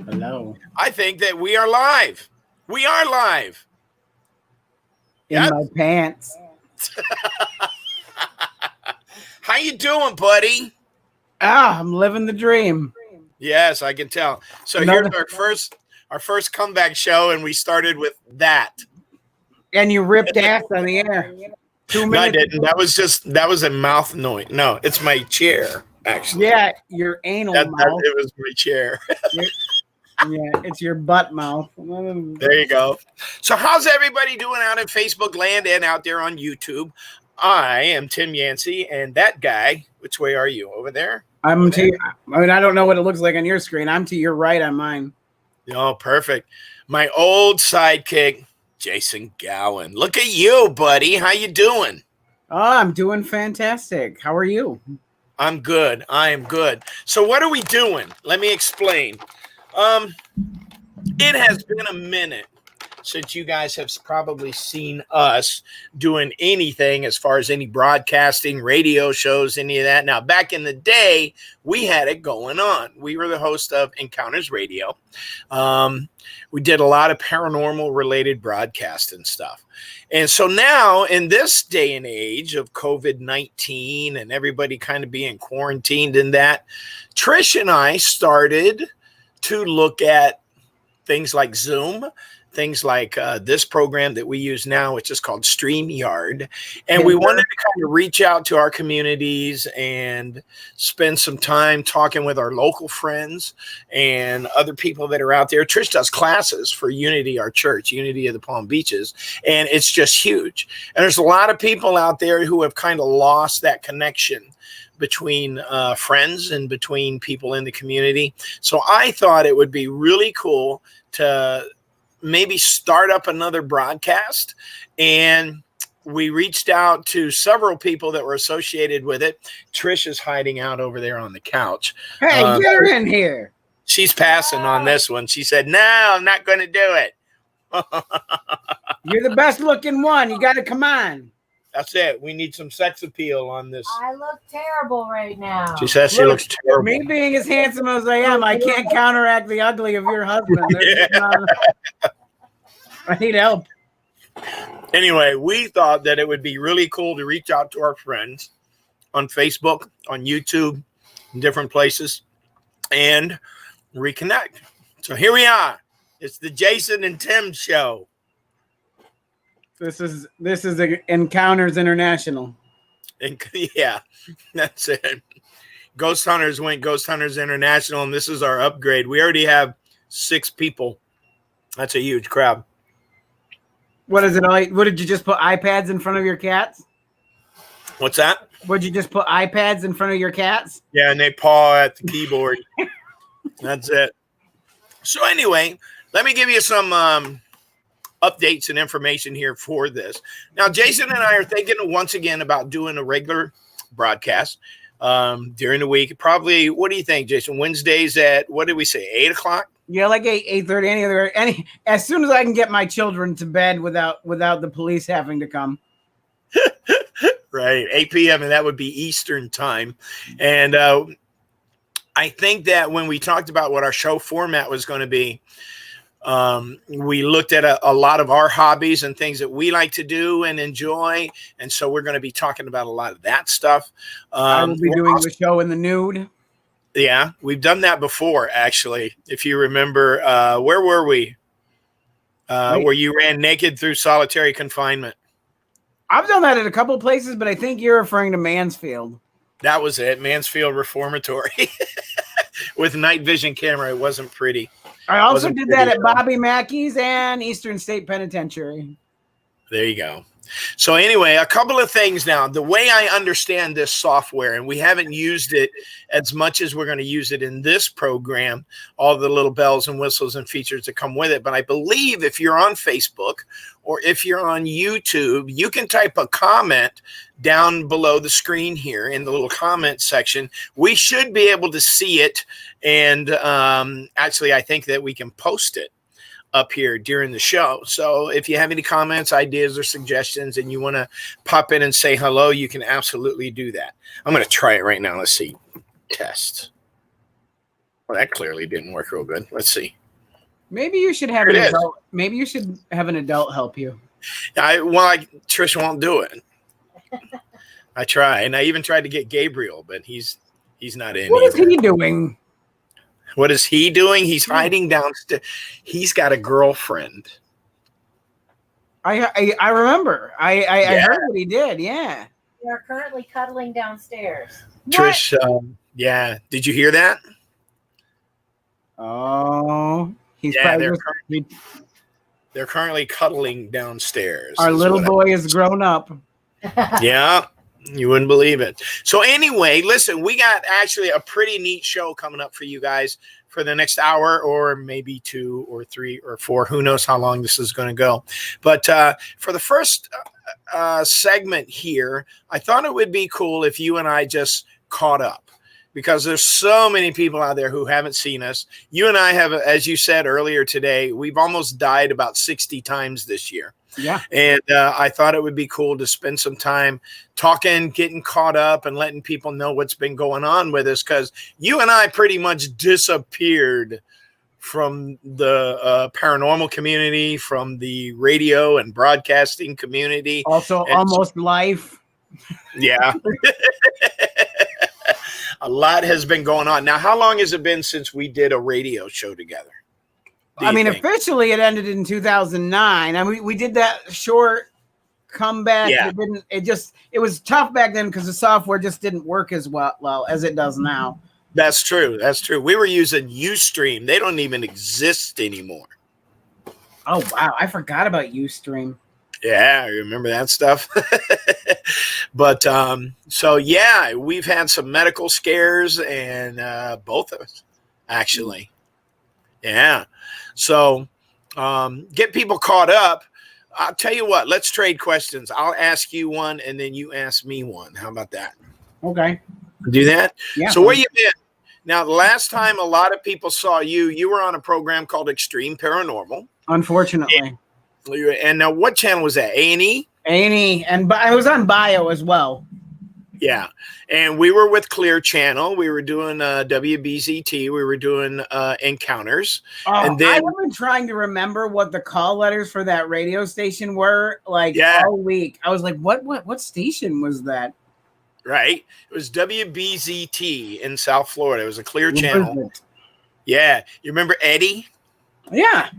Hello. I think that we are live. We are live. In Yep. my pants. How you doing, buddy? I'm living the dream. Yes, I can tell. So Another- here's our first comeback show, and we started with that. And you ripped ass on the air. 2 minutes. No, I didn't. That was a mouth noise. No, it's my chair, actually. Yeah, your anal mouth. It was my chair. Yeah, it's your butt mouth. There you go. So how's everybody doing out in Facebook land and out there on YouTube? I am Tim Yancey, and that guy, which way are you? Over there? I'm to you. I mean, I don't know what it looks like on your screen. I'm to your right on mine. Oh, perfect. My old sidekick, Jason Gowan. Look at you, buddy. How you doing? Oh, I'm doing fantastic. How are you? I'm good. I am good. So what are we doing? Let me explain. It has been a minute since you guys have probably seen us doing anything as far as any broadcasting, radio shows, any of that. Now, back in the day, we had it going on. We were the host of Encounters Radio. We did a lot of paranormal related broadcast and stuff. And so now in this day and age of COVID-19 and everybody kind of being quarantined in that, Trish and I started to look at things like Zoom, things like this program that we use now, which is called StreamYard. And we wanted to kind of reach out to our communities and spend some time talking with our local friends and other people that are out there. Trish does classes for Unity, our church, Unity of the Palm Beaches, and it's just huge. And there's a lot of people out there who have kind of lost that connection between friends and between people in the community. So I thought it would be really cool to maybe start up another broadcast. And we reached out to several people that were associated with it. Trish is hiding out over there on the couch. Hey, get her in here. She's passing on this one. She said, no, I'm not going to do it. You're the best looking one. You got to come on. That's it. We need some sex appeal on this. I look terrible right now. She says she looks terrible. Me being as handsome as I am, I can't counteract the ugly of your husband. I need help. Anyway, we thought that it would be really cool to reach out to our friends on Facebook, on YouTube, in different places, and reconnect. So here we are. It's the Jason and Tim show. This is Encounters International. And yeah, that's it. Ghost Hunters went Ghost Hunters International, and this is our upgrade. We already have 6 people. That's a huge crowd. What is it? What did you just put iPads in front of your cats? What's that? Would you just put iPads in front of your cats? Yeah, and they paw at the keyboard. That's it. So anyway, let me give you some updates and information here for this. Now, Jason and I are thinking once again about doing a regular broadcast during the week. Probably, what do you think, Jason? Wednesdays at, what did we say, 8 o'clock? Yeah, like 8:30. As soon as I can get my children to bed without the police having to come. Right, 8 p.m. and that would be Eastern time. And I think that when we talked about what our show format was going to be, we looked at a lot of our hobbies and things that we like to do and enjoy. And so we're going to be talking about a lot of that stuff. I will be doing the show in the nude. Yeah, we've done that before, actually. If you remember, where were we? Where you ran naked through solitary confinement. I've done that at a couple of places, but I think you're referring to Mansfield. That was it, Mansfield Reformatory. With night vision camera. It wasn't pretty. I also did that at Bobby Mackey's and Eastern State Penitentiary. There you go. So anyway, a couple of things now. The way I understand this software, and we haven't used it as much as we're going to use it in this program, all the little bells and whistles and features that come with it. But I believe if you're on Facebook or if you're on YouTube, you can type a comment down below the screen here in the little comment section. We should be able to see it. And actually, I think that we can post it up here during the show. So if you have any comments, ideas, or suggestions, and you want to pop in and say hello, you can absolutely do that. I'm going to try it right now. Let's see. Test. Well, that clearly didn't work real good. Let's see. Maybe you should have There an it is. adult. Maybe you should have an adult help you. Trish won't do it. I try, and I even tried to get Gabriel, but he's not in. What is either. he doing? What is he doing? He's hiding downstairs. He's got a girlfriend. I remember. I heard what he did. Yeah. We are currently cuddling downstairs. Trish, yeah. Did you hear that? Oh, he's Yeah, probably they're currently cuddling downstairs. our little boy is grown up. Yeah, you wouldn't believe it. So anyway, listen, we got actually a pretty neat show coming up for you guys for the next hour, or maybe 2 or 3 or 4. Who knows how long this is going to go. But for the first segment here, I thought it would be cool if you and I just caught up, because there's so many people out there who haven't seen us. You and I have, as you said earlier today, we've almost died about 60 times this year. Yeah. And I thought it would be cool to spend some time talking, getting caught up, and letting people know what's been going on with us, because you and I pretty much disappeared from the paranormal community, from the radio and broadcasting community. Also, almost life. Yeah. A lot has been going on. Now, how long has it been since we did a radio show together? I mean, officially it ended in 2009. I mean, we did that short comeback. Yeah. It was tough back then because the software just didn't work as well as it does now. That's true. That's true. We were using Ustream. They don't even exist anymore. Oh, wow. I forgot about Ustream. Yeah, I remember that stuff. But so yeah, we've had some medical scares, and both of us, actually. Yeah. So get people caught up. I'll tell you what, let's trade questions. I'll ask you one, and then you ask me one. How about that? Okay. Do that? Yeah. So where you been? Now, the last time a lot of people saw you, you were on a program called Extreme Paranormal. Unfortunately. And now, what channel was that? A&E? A&E, and I was on Bio as well. Yeah, and we were with Clear Channel. We were doing WBZT. We were doing Encounters. Oh, and then I've been trying to remember what the call letters for that radio station were all week. I was like, what station was that? Right, it was WBZT in South Florida. It was a Clear Channel. Yeah, you remember Eddie? Yeah.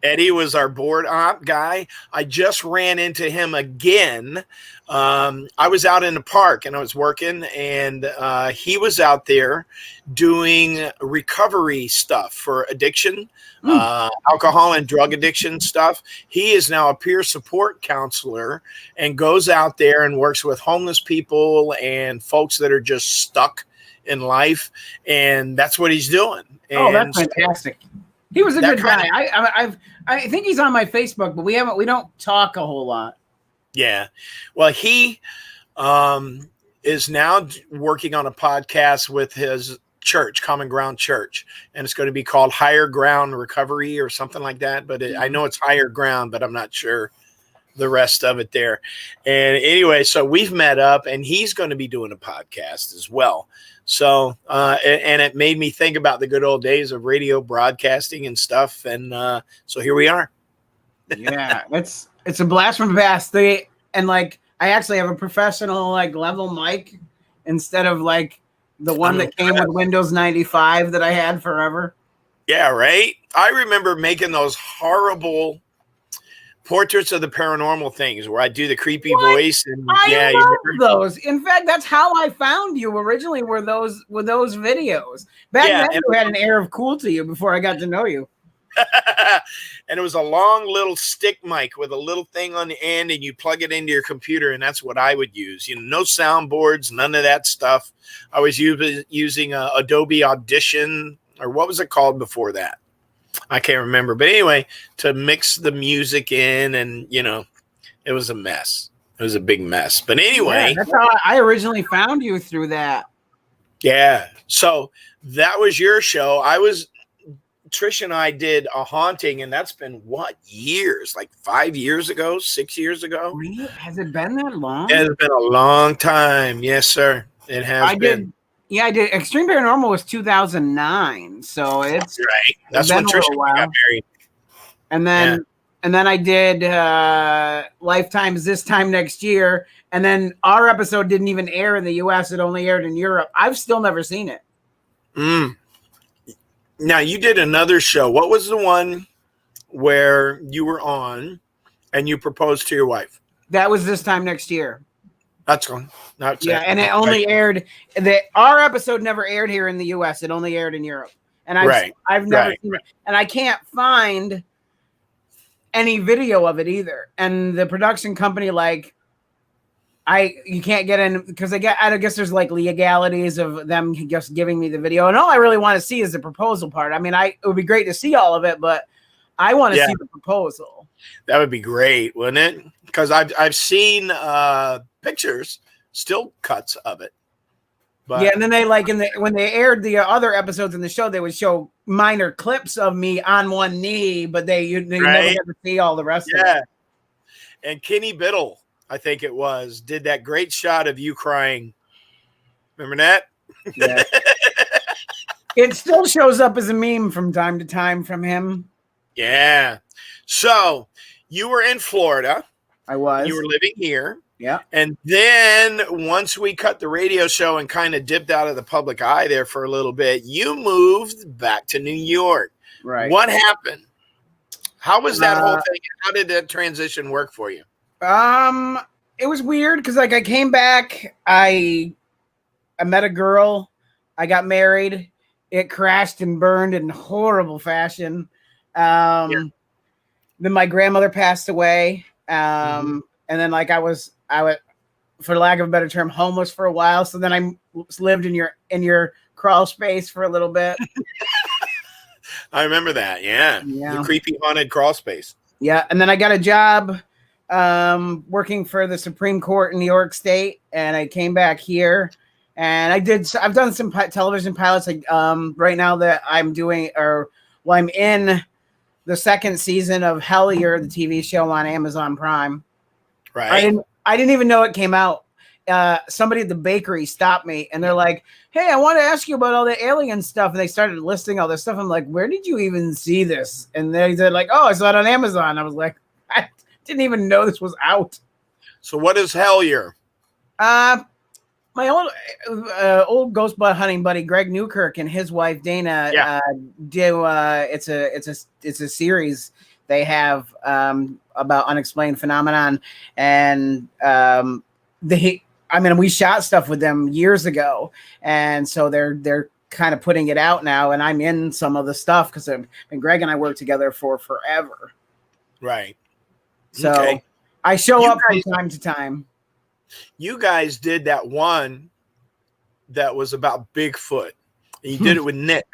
Eddie was our board op guy. I just ran into him again. I was out in the park and I was working, and he was out there doing recovery stuff for addiction, alcohol and drug addiction stuff. He is now a peer support counselor and goes out there and works with homeless people and folks that are just stuck in life. And that's what he's doing. Oh, that's fantastic. He was a good guy. I think he's on my Facebook, but we don't talk a whole lot. Yeah. Well, he is now working on a podcast with his church, Common Ground Church, and it's going to be called Higher Ground Recovery or something like that. But I know it's Higher Ground, but I'm not sure the rest of it there. And anyway, so we've met up, and he's going to be doing a podcast as well. So, and it made me think about the good old days of radio broadcasting and stuff. And so here we are. Yeah, it's a blast from the past. I actually have a professional level mic instead of the one that came with Windows 95 that I had forever. Yeah, right. I remember making those horrible portraits of the paranormal things where I do the creepy voice. And I love those. In fact, that's how I found you originally. Were those videos back then? You had an air of cool to you before I got to know you. And it was a long little stick mic with a little thing on the end, and you plug it into your computer, and that's what I would use. No soundboards, none of that stuff. I was using Adobe Audition, or what was it called before that? I can't remember. But anyway, to mix the music in, and it was a mess. It was a big mess. But anyway, that's how I originally found you, through that. Yeah. So that was your show. Trish and I did a haunting, and that's been years? 5 years ago, 6 years ago? Really? Has it been that long? It has been a long time. Yes, sir. It has been. Yeah, I did. Extreme Paranormal was 2009, so it's Right. That's been when a Trisha little and I while. got married. And then I did Lifetime's this time next year, and then our episode didn't even air in the US. It only aired in Europe. I've still never seen it. Now, you did another show. What was the one where you were on and you proposed to your wife? That was this time next year. That's one. That's Yeah, it. and it only aired our episode never aired here in the US. It only aired in Europe. And I've never seen it. And I can't find any video of it either. And the production company, you can't get in because I guess there's like legalities of them just giving me the video. And all I really want to see is the proposal part. I mean, it would be great to see all of it, but I want to see the proposal. That would be great, wouldn't it? Because I've seen pictures, still cuts of it. But yeah, and then they when they aired the other episodes in the show, they would show minor clips of me on one knee, but they never get to see all the rest of it. And Kenny Biddle, I think it was, did that great shot of you crying. Remember that? Yeah. It still shows up as a meme from time to time from him. Yeah. So you were in Florida. I was. You were living here. Yeah. And then once we cut the radio show and kind of dipped out of the public eye there for a little bit, you moved back to New York. Right. What happened? How was that whole thing? How did that transition work for you? It was weird because I came back, I met a girl, I got married, it crashed and burned in horrible fashion. Then my grandmother passed away. And then I was, for lack of a better term, homeless for a while. So then I lived in your crawl space for a little bit. I remember that. Yeah. The creepy haunted crawl space. Yeah. And then I got a job working for the Supreme Court in New York State. And I came back here and I've done some television pilots right now that I'm doing, I'm in the second season of Hellier, the TV show on Amazon Prime. Right. I didn't even know it came out. Somebody at the bakery stopped me and they're like, "Hey, I want to ask you about all the alien stuff." And they started listing all this stuff. I'm like, "Where did you even see this?" And they said "Oh, I saw it on Amazon." I was like, I didn't even know this was out. So what is Hellier? My old ghost butt hunting buddy Greg Newkirk and his wife Dana do it's a series they have about unexplained phenomenon, and we shot stuff with them years ago, and so they're kind of putting it out now, and I'm in some of the stuff because Greg and I worked together for forever. Right. So I show up from time to time. You guys did that one that was about Bigfoot. And you did it with Nick.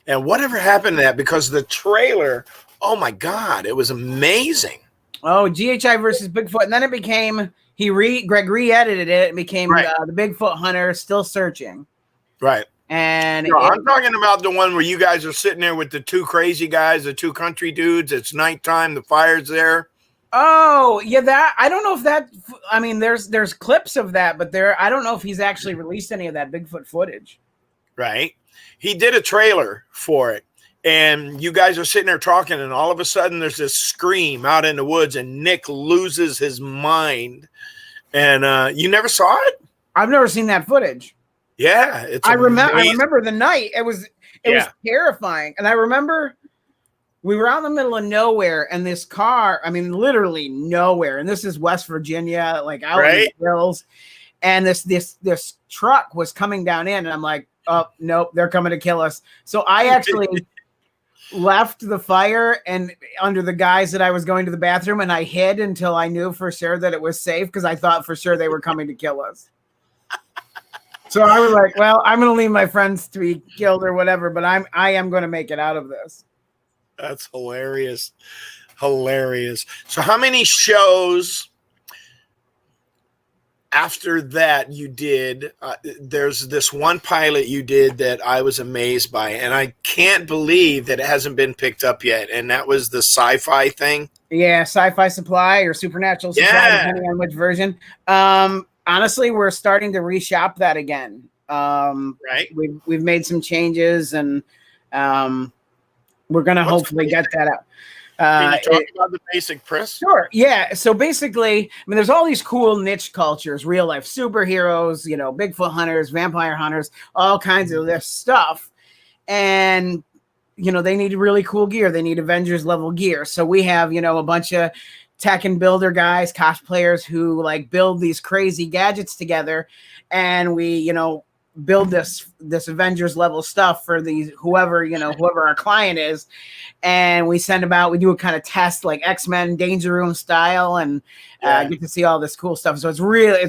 And whatever happened to that? Because the trailer, oh my God, it was amazing. Oh, GHI versus Bigfoot. And then it became, Greg re-edited it. It became the Bigfoot Hunter Still Searching. Right. And I'm talking about the one where you guys are sitting there with the two crazy guys, the two country dudes. It's nighttime. The fire's there. Oh, yeah, that I don't know if that there's clips of that, but I don't know if he's actually released any of that Bigfoot footage. Right. He did a trailer for it. And you guys are sitting there talking, and all of a sudden there's this scream out in the woods, and Nick loses his mind. And you never saw it? I've never seen that footage. Yeah, I remember the night. It was terrifying. And I remember we were out in the middle of nowhere, and this car, literally nowhere. And this is West Virginia, out in the hills. And this truck was coming down in, and I'm like, oh, nope, they're coming to kill us. So I actually left the fire and under the guise that I was going to the bathroom, and I hid until I knew for sure that it was safe because I thought for sure they were coming to kill us. So I was like, well, I'm going to leave my friends to be killed or whatever, but I am going to make it out of this. That's hilarious. Hilarious. So how many shows after that you did? There's this one pilot you did that I was amazed by, and I can't believe that it hasn't been picked up yet. And that was the sci-fi thing. Yeah, Sci-Fi Supply or Supernatural Supply, depending on which version. Honestly, we're starting to reshop that again. Right. We've made some changes, and we're gonna hopefully get that out. Can you talk about the basic press? Sure. Yeah. So basically, I mean, there's all these cool niche cultures, real life superheroes, Bigfoot hunters, vampire hunters, all kinds of this stuff. And, they need really cool gear. They need Avengers level gear. So we have, a bunch of tech and builder guys, cosplayers who like build these crazy gadgets together. And we, build this Avengers level stuff for these whoever our client is, and we send them out. We do a kind of test like X-Men Danger Room style, and get to see all this cool stuff. So it's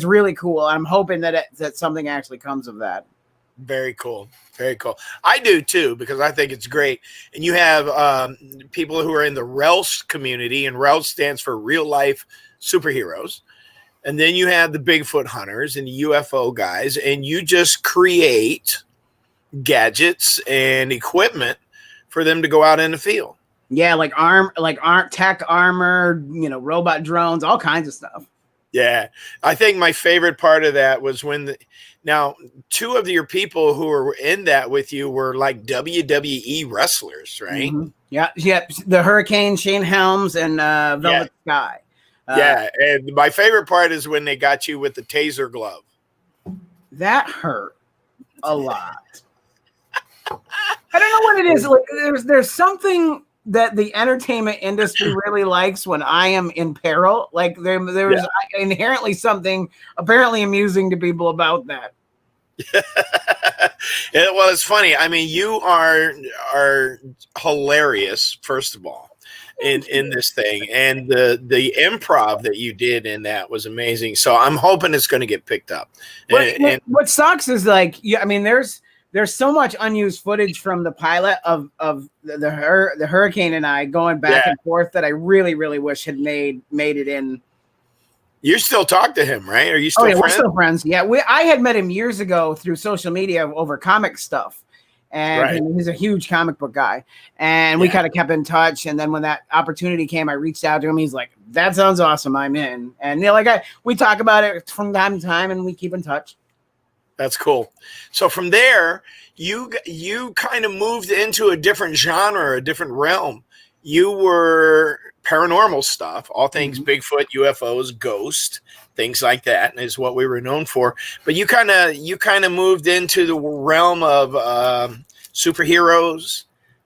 really cool. I'm hoping that something actually comes of that. Very cool. Very cool. I do too, because I think it's great. And you have people who are in the RELS community, and RELS stands for real life superheroes. And then you have the Bigfoot hunters and the UFO guys, and you just create gadgets and equipment for them to go out in the field. Yeah, like tech armor, robot drones, all kinds of stuff. Yeah, I think my favorite part of that was when now two of your people who were in that with you were like WWE wrestlers, right? Mm-hmm. Yeah, the Hurricane, Shane Helms, and Velvet Sky. And my favorite part is when they got you with the taser glove. That hurt a lot. I don't know what it is. Like, there's something that the entertainment industry really likes when I am in peril. Like there's inherently something apparently amusing to people about that. Well, it's funny. I mean, you are hilarious, first of all, in this thing, and the improv that you did in that was amazing. So I'm hoping it's going to get picked up. What sucks is there's so much unused footage from the pilot of the Hurricane and I going back and forth that I really, really wish had made it in. You still talk to him, right? Are you still friends? We're still friends. Yeah, I had met him years ago through social media over comic stuff. And he's a huge comic book guy. And we kind of kept in touch. And then when that opportunity came, I reached out to him. He's like, that sounds awesome. I'm in. And we talk about it from time to time, and we keep in touch. That's cool. So from there, you kind of moved into a different genre, a different realm. You were paranormal stuff, all things Bigfoot, UFOs, ghost, things like that is what we were known for. But you kind of moved into the realm of superheroes,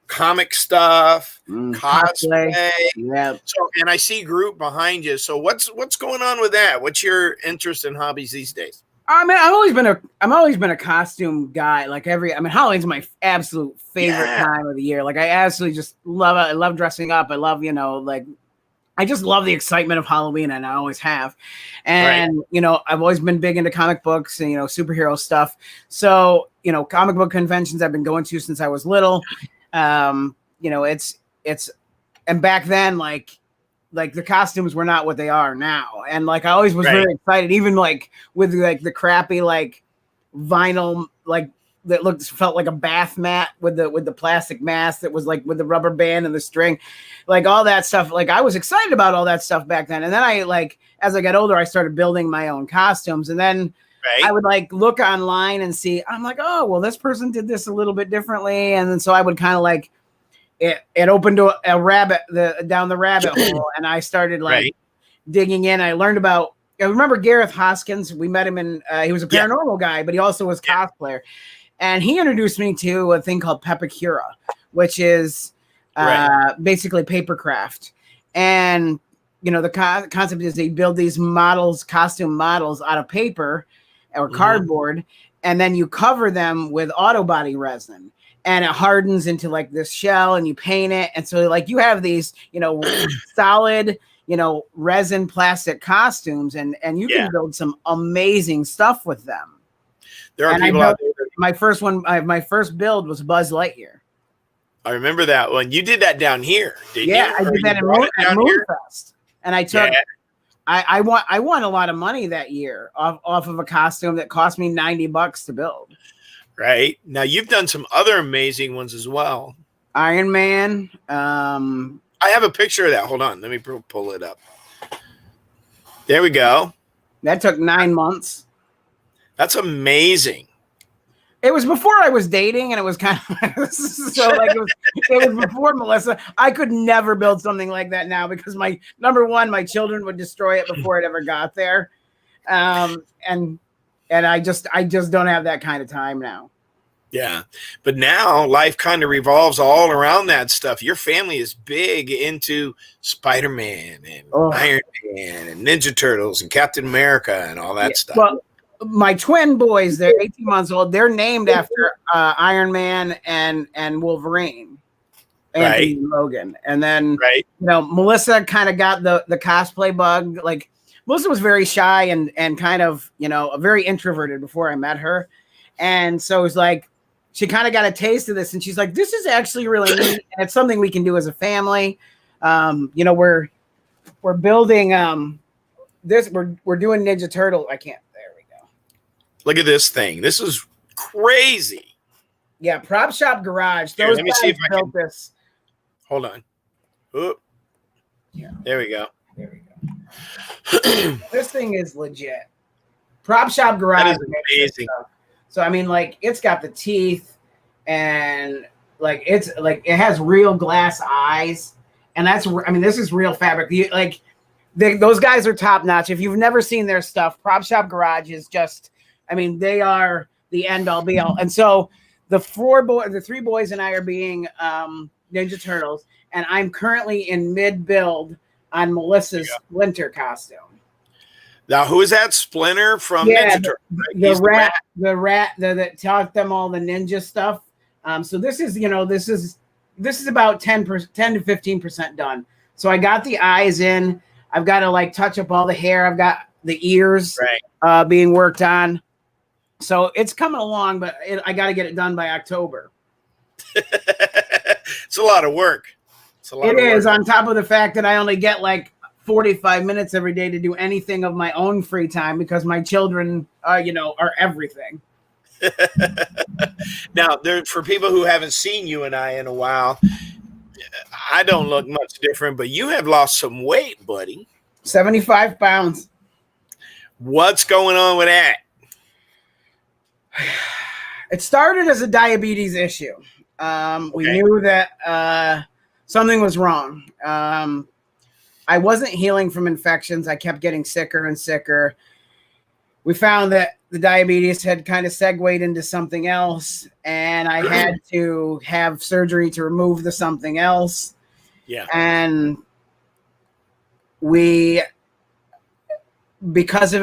comic stuff, cosplay. Yeah. So, and I see group behind you. So what's going on with that? What's your interest and hobbies these days? I mean, I've always been a costume guy. Halloween's my absolute favorite time of the year. Like, I absolutely just love it. I love dressing up. I love, I just love the excitement of Halloween, and I always have. And, I've always been big into comic books and, superhero stuff. So, comic book conventions I've been going to since I was little. And back then, like the costumes were not what they are now. And I always was very excited, even with the crappy, vinyl, that felt like a bath mat with the plastic mask that was with the rubber band and the string, all that stuff. I was excited about all that stuff back then. And then as I got older, I started building my own costumes, and then I would look online and see, I'm like, oh, well, this person did this a little bit differently. And then so I would kind of it opened down the rabbit hole, and I started digging in. I remember Gareth Hoskins. We met him he was a paranormal guy, but he also was cosplayer. And he introduced me to a thing called Pepakura, which is basically papercraft. And, the concept is they build these costume models out of paper or cardboard, and then you cover them with auto body resin. And it hardens into this shell, and you paint it. And so you have these, solid, resin plastic costumes, and you can build some amazing stuff with them. There are people out there. My first build was Buzz Lightyear. I remember that one. You did that down here, didn't you? Yeah, I did that at Moonfest. And I took, I won a lot of money that year off of a costume that cost me $90 to build. Right. Now you've done some other amazing ones as well. Iron Man. I have a picture of that. Hold on. Let me pull it up. There we go. That took 9 months. That's amazing. It was before I was dating, and it was kind of so like it was before Melissa. I could never build something like that now because my children would destroy it before it ever got there, and I just don't have that kind of time now. Yeah, but now life kind of revolves all around that stuff. Your family is big into Spider-Man and Iron Man and Ninja Turtles and Captain America and all that stuff. Well, my twin boys, they're 18 months old. They're named after Iron Man and Wolverine, Anthony and Logan. And then, Melissa kind of got the cosplay bug. Like, Melissa was very shy and kind of, very introverted before I met her. And so it was like, she kind of got a taste of this, and she's like, this is actually really neat. And it's something we can do as a family. We're building this. We're doing Ninja Turtle. There we go. Look at this thing. This is crazy. Yeah, Prop Shop Garage. Those let me see if I built can. This. Hold on. Ooh. Yeah. There we go. This thing is legit. Prop Shop Garage. That is amazing. So I mean, like, it's got the teeth, and like it has real glass eyes, and this is real fabric. Those guys are top notch. If you've never seen their stuff, Prop Shop Garage is just, they are the end all be all. And so the three boys and I are being Ninja Turtles, and I'm currently in mid build on Melissa's winter costume. Now, who is that? Splinter from Ninja Turtles? Right? The rat that taught them all the ninja stuff. So this is about 10 to 15% done. So I got the eyes in. I've got to touch up all the hair. I've got the ears being worked on. So it's coming along, but I got to get it done by October. It's a lot of work. It is, on top of the fact that I only get 45 minutes every day to do anything of my own free time because my children, are everything. Now, for people who haven't seen you and I in a while, I don't look much different, but you have lost some weight, buddy. 75 pounds. What's going on with that? It started as a diabetes issue. We knew that something was wrong. I wasn't healing from infections. I kept getting sicker and sicker. We found that the diabetes had kind of segued into something else, and I had to have surgery to remove the something else. Yeah. And because of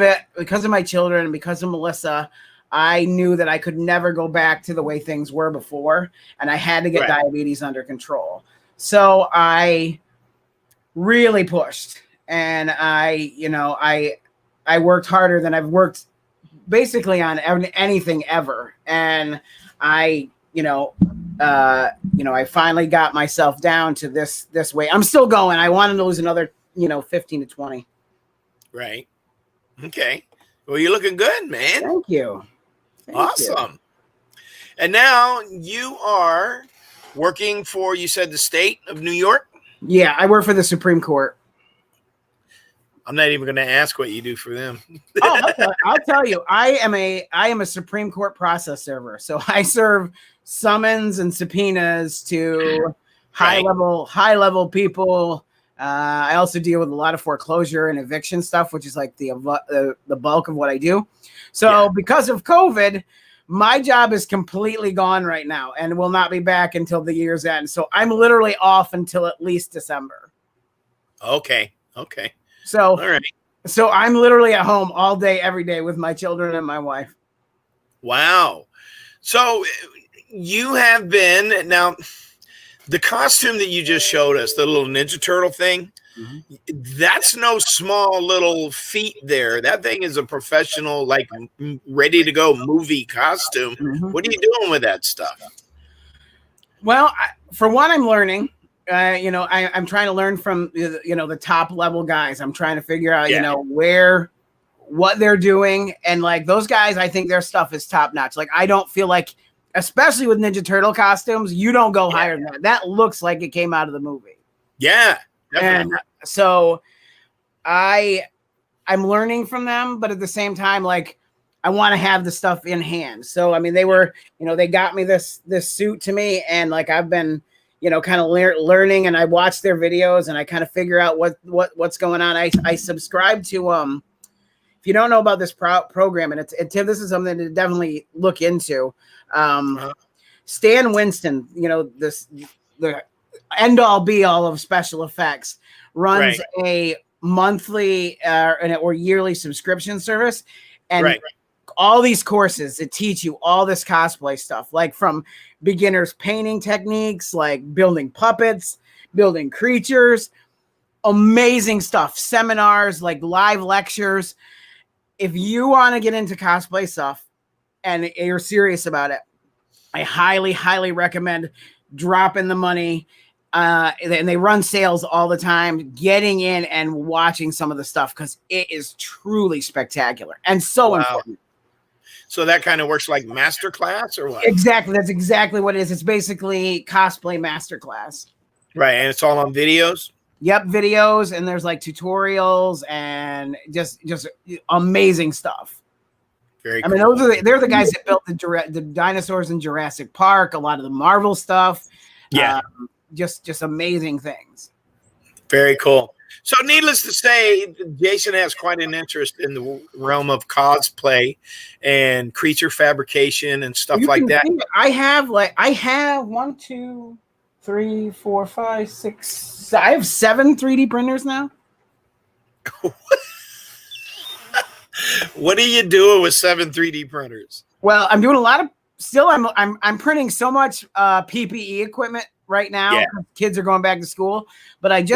my children and because of Melissa, I knew that I could never go back to the way things were before, and I had to get diabetes under control. So I really pushed, and I worked harder than I've worked basically on anything ever. And I finally got myself down to this way. I'm still going. I want to lose another, 15 to 20. Right. Okay. Well, you're looking good, man. Thank you. Awesome. And now you are working for, you said, the state of New York? Yeah, I work for the Supreme Court. I'm not even going to ask what you do for them. I'll tell you. I am a Supreme Court process server. So I serve summons and subpoenas to high level people. I also deal with a lot of foreclosure and eviction stuff, which is the bulk of what I do. So because of COVID, my job is completely gone right now and will not be back until the year's end. So I'm literally off until at least December. Okay. So, all right. So I'm literally at home all day, every day with my children and my wife. Wow. So you have been, now the costume that you just showed us, the little Ninja Turtle thing, that's no small little feat there. That thing is a professional, ready to go movie costume. What are you doing with that stuff? Well, for one, I'm learning. I'm trying to learn from the top level guys. I'm trying to figure out what they're doing, and those guys, I think their stuff is top notch. I don't feel like, especially with Ninja Turtle costumes, you don't go higher than that. That looks like it came out of the movie. Yeah, definitely. And so I'm learning from them, but at the same time, I want to have the stuff in hand. So I mean, they were, they got me this suit to me, and like I've been, kind of learning, and I watch their videos, and I kind of figure out what's going on. I subscribe to if you don't know about this program, and this is something to definitely look into. Stan Winston, the end all be all of special effects, runs a monthly or yearly subscription service, and all these courses that teach you all this cosplay stuff, like from beginners painting techniques, like building puppets, building creatures, amazing stuff, seminars, like live lectures. If you want to get into cosplay stuff and you're serious about it, I highly, highly recommend dropping the money. And they run sales all the time, getting in and watching some of the stuff, because it is truly spectacular and so important. So that kind of works like masterclass or what? Exactly. That's exactly what it is. It's basically cosplay masterclass. Right. And it's all on videos? Yep. Videos. And there's like tutorials and just amazing stuff. Very cool. I mean, they're the guys that built the dinosaurs in Jurassic Park, a lot of the Marvel stuff. Yeah. Just amazing things. Very cool. So needless to say, Jason has quite an interest in the realm of cosplay and creature fabrication and stuff like that. I have 1, 2, 3, 4, 5, 6. I have 7 3D printers now. What are you doing with 7 3D printers? Well, I'm doing a lot of I'm printing so much PPE equipment right now. Yeah. Kids are going back to school, but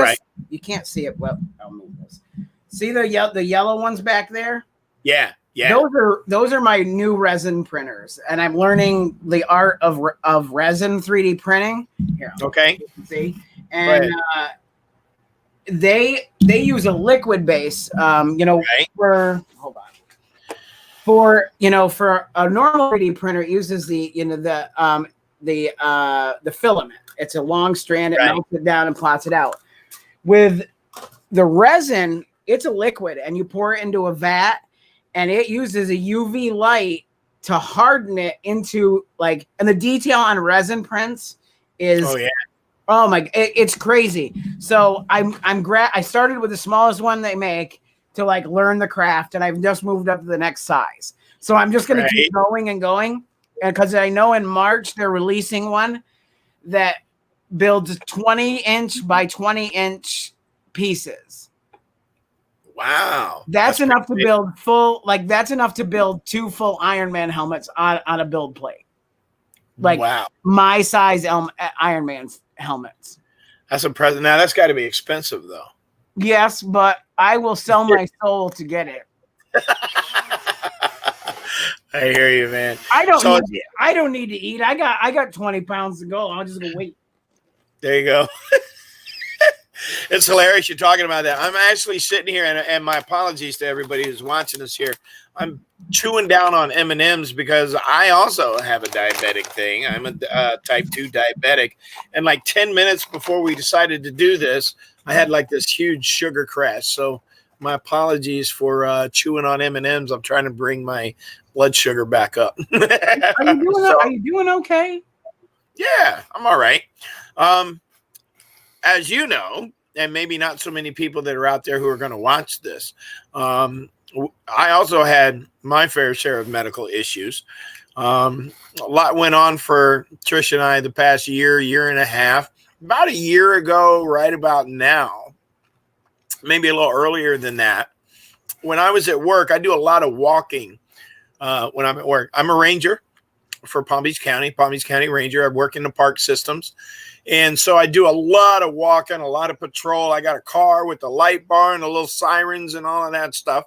you can't see it. Well, I'll move this. See the yellow ones back there? Yeah. Yeah. Those are my new resin printers, and I'm learning the art of resin 3D printing. Here, okay. See, and they use a liquid base. For hold on. For a normal 3D printer, it uses the filament. It's a long strand. It melts it down and plots it out. With the resin, it's a liquid, and you pour it into a vat, and it uses a UV light to harden it into and the detail on resin prints is it's crazy. So I started with the smallest one they make to learn the craft, and I've just moved up to the next size. So I'm just going to keep going and going, and because I know in March they're releasing one that builds 20-inch by 20-inch pieces. Wow. That's enough to build that's enough to build 2 full Iron Man helmets on a build plate. My size Iron Man helmets. That's impressive. Now that's got to be expensive though. Yes, but I will sell my soul to get it. I hear you, man. I don't need to eat. I got 20 pounds to go. I'll just go wait. There you go. It's hilarious you're talking about that. I'm actually sitting here, and my apologies to everybody who's watching us here. I'm chewing down on M&Ms because I also have a diabetic thing. I'm a type 2 diabetic. And 10 minutes before we decided to do this, I had this huge sugar crash. So my apologies for chewing on M&Ms. I'm trying to bring my blood sugar back up. Are you doing okay? Yeah, I'm all right. As you know, and maybe not so many people that are out there who are going to watch this, I also had my fair share of medical issues. A lot went on for Trish and I the past year and a half. About a year ago, right about now, maybe a little earlier than that, when I was at work, I do a lot of walking when I'm at work. I'm a ranger for Palm Beach County Ranger. I work in the park systems. And so I do a lot of walking, a lot of patrol. I got a car with the light bar and the little sirens and all of that stuff.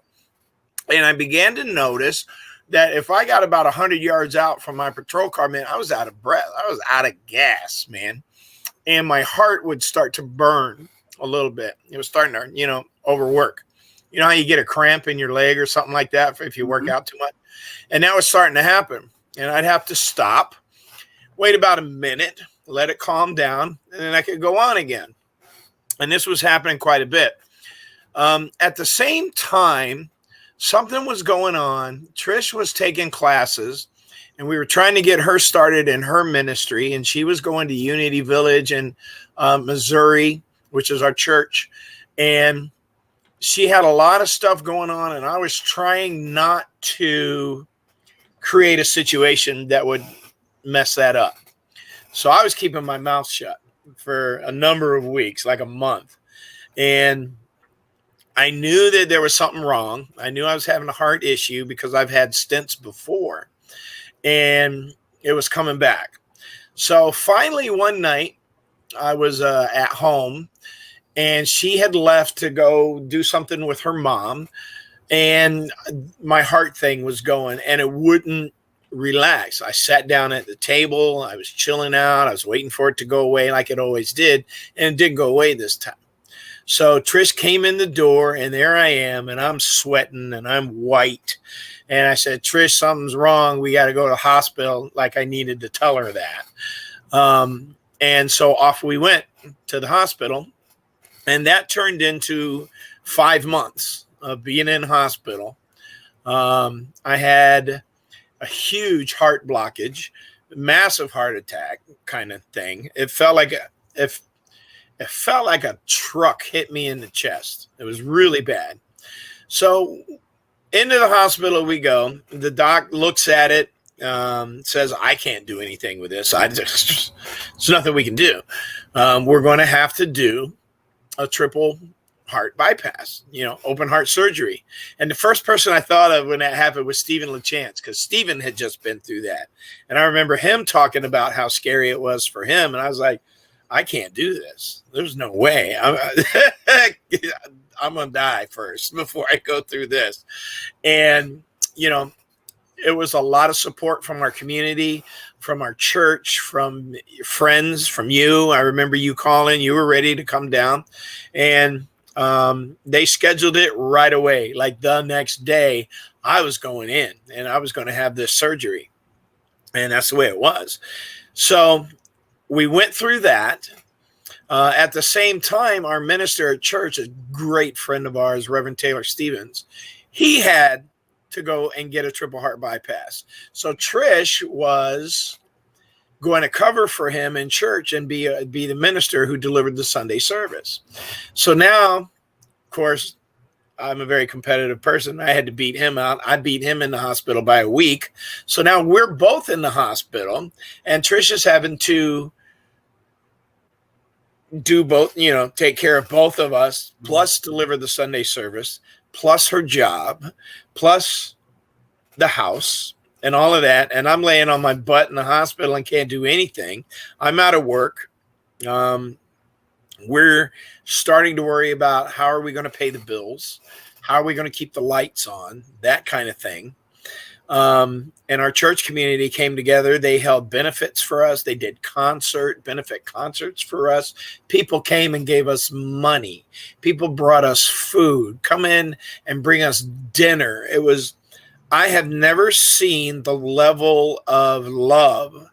And I began to notice that if I got about 100 yards out from my patrol car, man, I was out of breath. I was out of gas, man. And my heart would start to burn a little bit. It was starting to, overwork. You know how you get a cramp in your leg or something like that if you work out too much? And that was starting to happen. And I'd have to stop, wait about a minute, let it calm down, and then I could go on again. And this was happening quite a bit. At the same time, something was going on. Trish was taking classes, and we were trying to get her started in her ministry, and she was going to Unity Village in Missouri, which is our church, and she had a lot of stuff going on, and I was trying not to create a situation that would mess that up. So I was keeping my mouth shut for a number of weeks, like a month. And I knew that there was something wrong. I knew I was having a heart issue because I've had stents before, and it was coming back. So finally one night I was at home, and she had left to go do something with her mom, and my heart thing was going, and it wouldn't relax. I sat down at the table. I was chilling out. I was waiting for it to go away like it always did, and it didn't go away this time. So Trish came in the door, and there I am, and I'm sweating, and I'm white. And I said, Trish, something's wrong. We got to go to the hospital. Like I needed to tell her that. And so off we went to the hospital, and that turned into 5 months of being in hospital. I had a huge heart blockage, massive heart attack kind of thing. It felt like a truck hit me in the chest. It was really bad. So into the hospital we go. The doc looks at it, says, I can't do anything with this. There's nothing we can do. We're going to have to do a triple heart bypass, open heart surgery. And the first person I thought of when that happened was Stephen LaChance, because Stephen had just been through that. And I remember him talking about how scary it was for him. And I was like, I can't do this. There's no way. I'm going to die first before I go through this. And, it was a lot of support from our community, from our church, from friends, from you. I remember you calling. You were ready to come down. And they scheduled it right away. Like the next day, I was going in, and I was going to have this surgery. And that's the way it was. So we went through that. At the same time, our minister at church, a great friend of ours, Reverend Taylor Stevens, he had to go and get a triple heart bypass. So Trish was going to cover for him in church and be the minister who delivered the Sunday service. So now, of course, I'm a very competitive person. I had to beat him out. I beat him in the hospital by a week. So now we're both in the hospital, and Trish is having to do both, take care of both of us, plus deliver the Sunday service, plus her job, plus the house and all of that. And I'm laying on my butt in the hospital and can't do anything. I'm out of work. We're starting to worry about how are we going to pay the bills? How are we going to keep the lights on? That kind of thing. And our church community came together. They held benefits for us. They did benefit concerts for us. People came and gave us money. People brought us food, come in and bring us dinner. I have never seen the level of love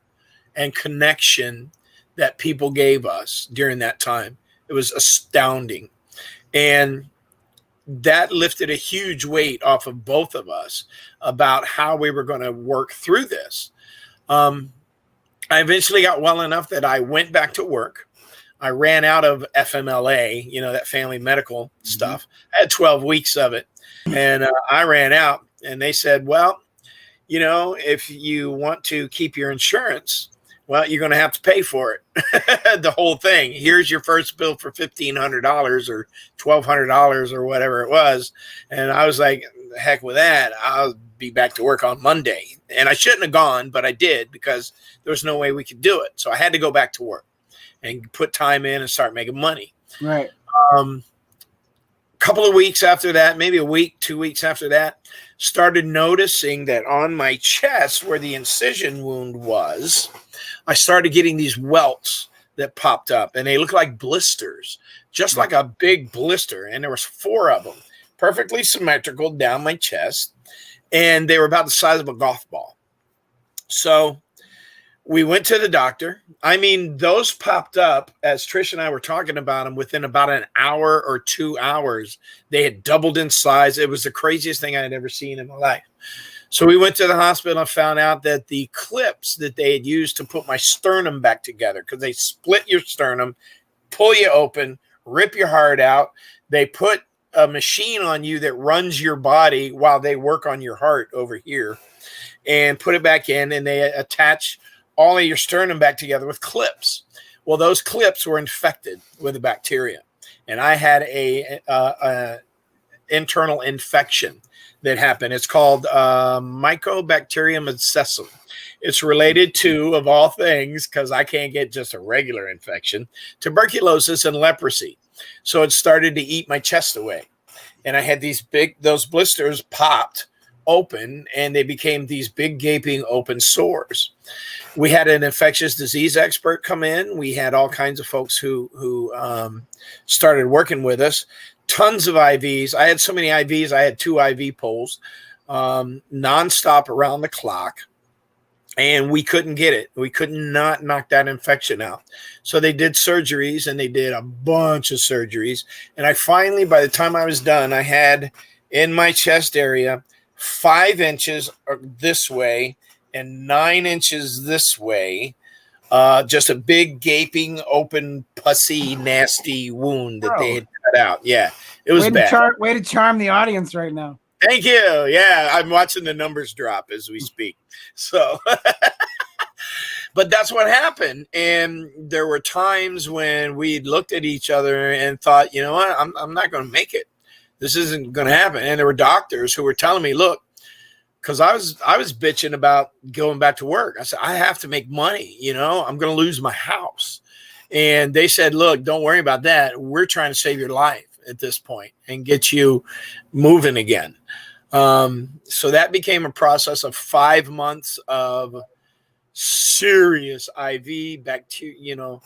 and connection that people gave us during that time. It was astounding. And that lifted a huge weight off of both of us about how we were going to work through this. I eventually got well enough that I went back to work. I ran out of FMLA, that family medical stuff. I had 12 weeks of it, and I ran out. And they said, well, if you want to keep your insurance, well, you're going to have to pay for it. The whole thing. Here's your first bill for $1,500 or $1,200 or whatever it was. And I was like, the heck with that. I'll be back to work on Monday. And I shouldn't have gone, but I did because there was no way we could do it. So I had to go back to work and put time in and start making money. Right. Couple of weeks after that, maybe a week, 2 weeks after that, started noticing that on my chest where the incision wound was, I started getting these welts that popped up, and they looked like blisters, just like a big blister. And there was 4 of them, perfectly symmetrical down my chest, and they were about the size of a golf ball. So We went to the doctor. I mean, those popped up as Trish and I were talking about them within about an hour or 2 hours. They had doubled in size. It was the craziest thing I had ever seen in my life. So we went to the hospital and found out that the clips that they had used to put my sternum back together, because they split your sternum, pull you open, rip your heart out. They put a machine on you that runs your body while they work on your heart over here and put it back in, and they attach all of your sternum back together with clips. Well, those clips were infected with a bacteria, and I had a internal infection that happened. It's called Mycobacterium abscessum. It's related to, of all things, because I can't get just a regular infection, tuberculosis and leprosy. So it started to eat my chest away, and I had those blisters popped open, and they became these big gaping open sores. We had an infectious disease expert come in. We had all kinds of folks who started working with us. Tons of IVs. I had so many IVs. I had 2 IV poles, nonstop around the clock, and we couldn't get it. We could not knock that infection out. So they did surgeries, and they did a bunch of surgeries. And I finally, by the time I was done, I had in my chest area 5 inches this way and 9 inches this way. Just a big gaping, open, pussy, nasty wound that they had cut out. Yeah, it was bad. Way to charm the audience right now. Thank you. Yeah, I'm watching the numbers drop as we speak. So, but that's what happened. And there were times when we looked at each other and thought, you know what, I'm not going to make it. This isn't going to happen. And there were doctors who were telling me, look, because I was bitching about going back to work. I said, I have to make money. You know, I'm going to lose my house. And they said, look, don't worry about that. We're trying to save your life at this point and get you moving again. So that became a process of 5 months of serious IV bacteria,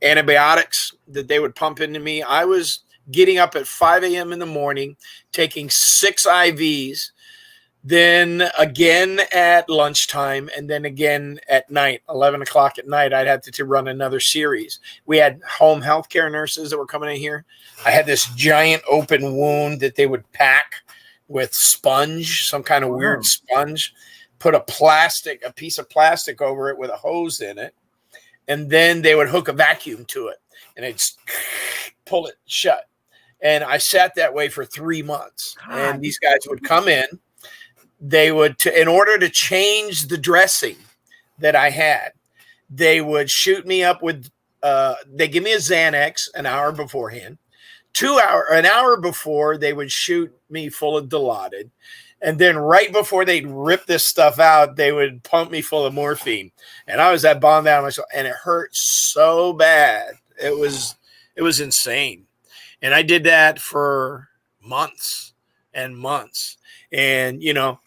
antibiotics that they would pump into me. I was getting up at 5 a.m. in the morning, taking 6 IVs, then again at lunchtime, and then again at night, 11 o'clock at night, I'd have to run another series. We had home healthcare nurses that were coming in here. I had this giant open wound that they would pack with sponge, some kind of weird sponge, put a piece of plastic over it with a hose in it, and then they would hook a vacuum to it, and they'd pull it shut. And I sat that way for 3 months. God. And these guys would come in. They would, in order to change the dressing that I had, they would shoot me up with, they give me a Xanax an hour beforehand. An hour before, they would shoot me full of Dilaudid. And then right before they'd rip this stuff out, they would pump me full of morphine. And I was that bombed out of myself, and it hurt so bad. It was insane. And I did that for months and months. And, you know,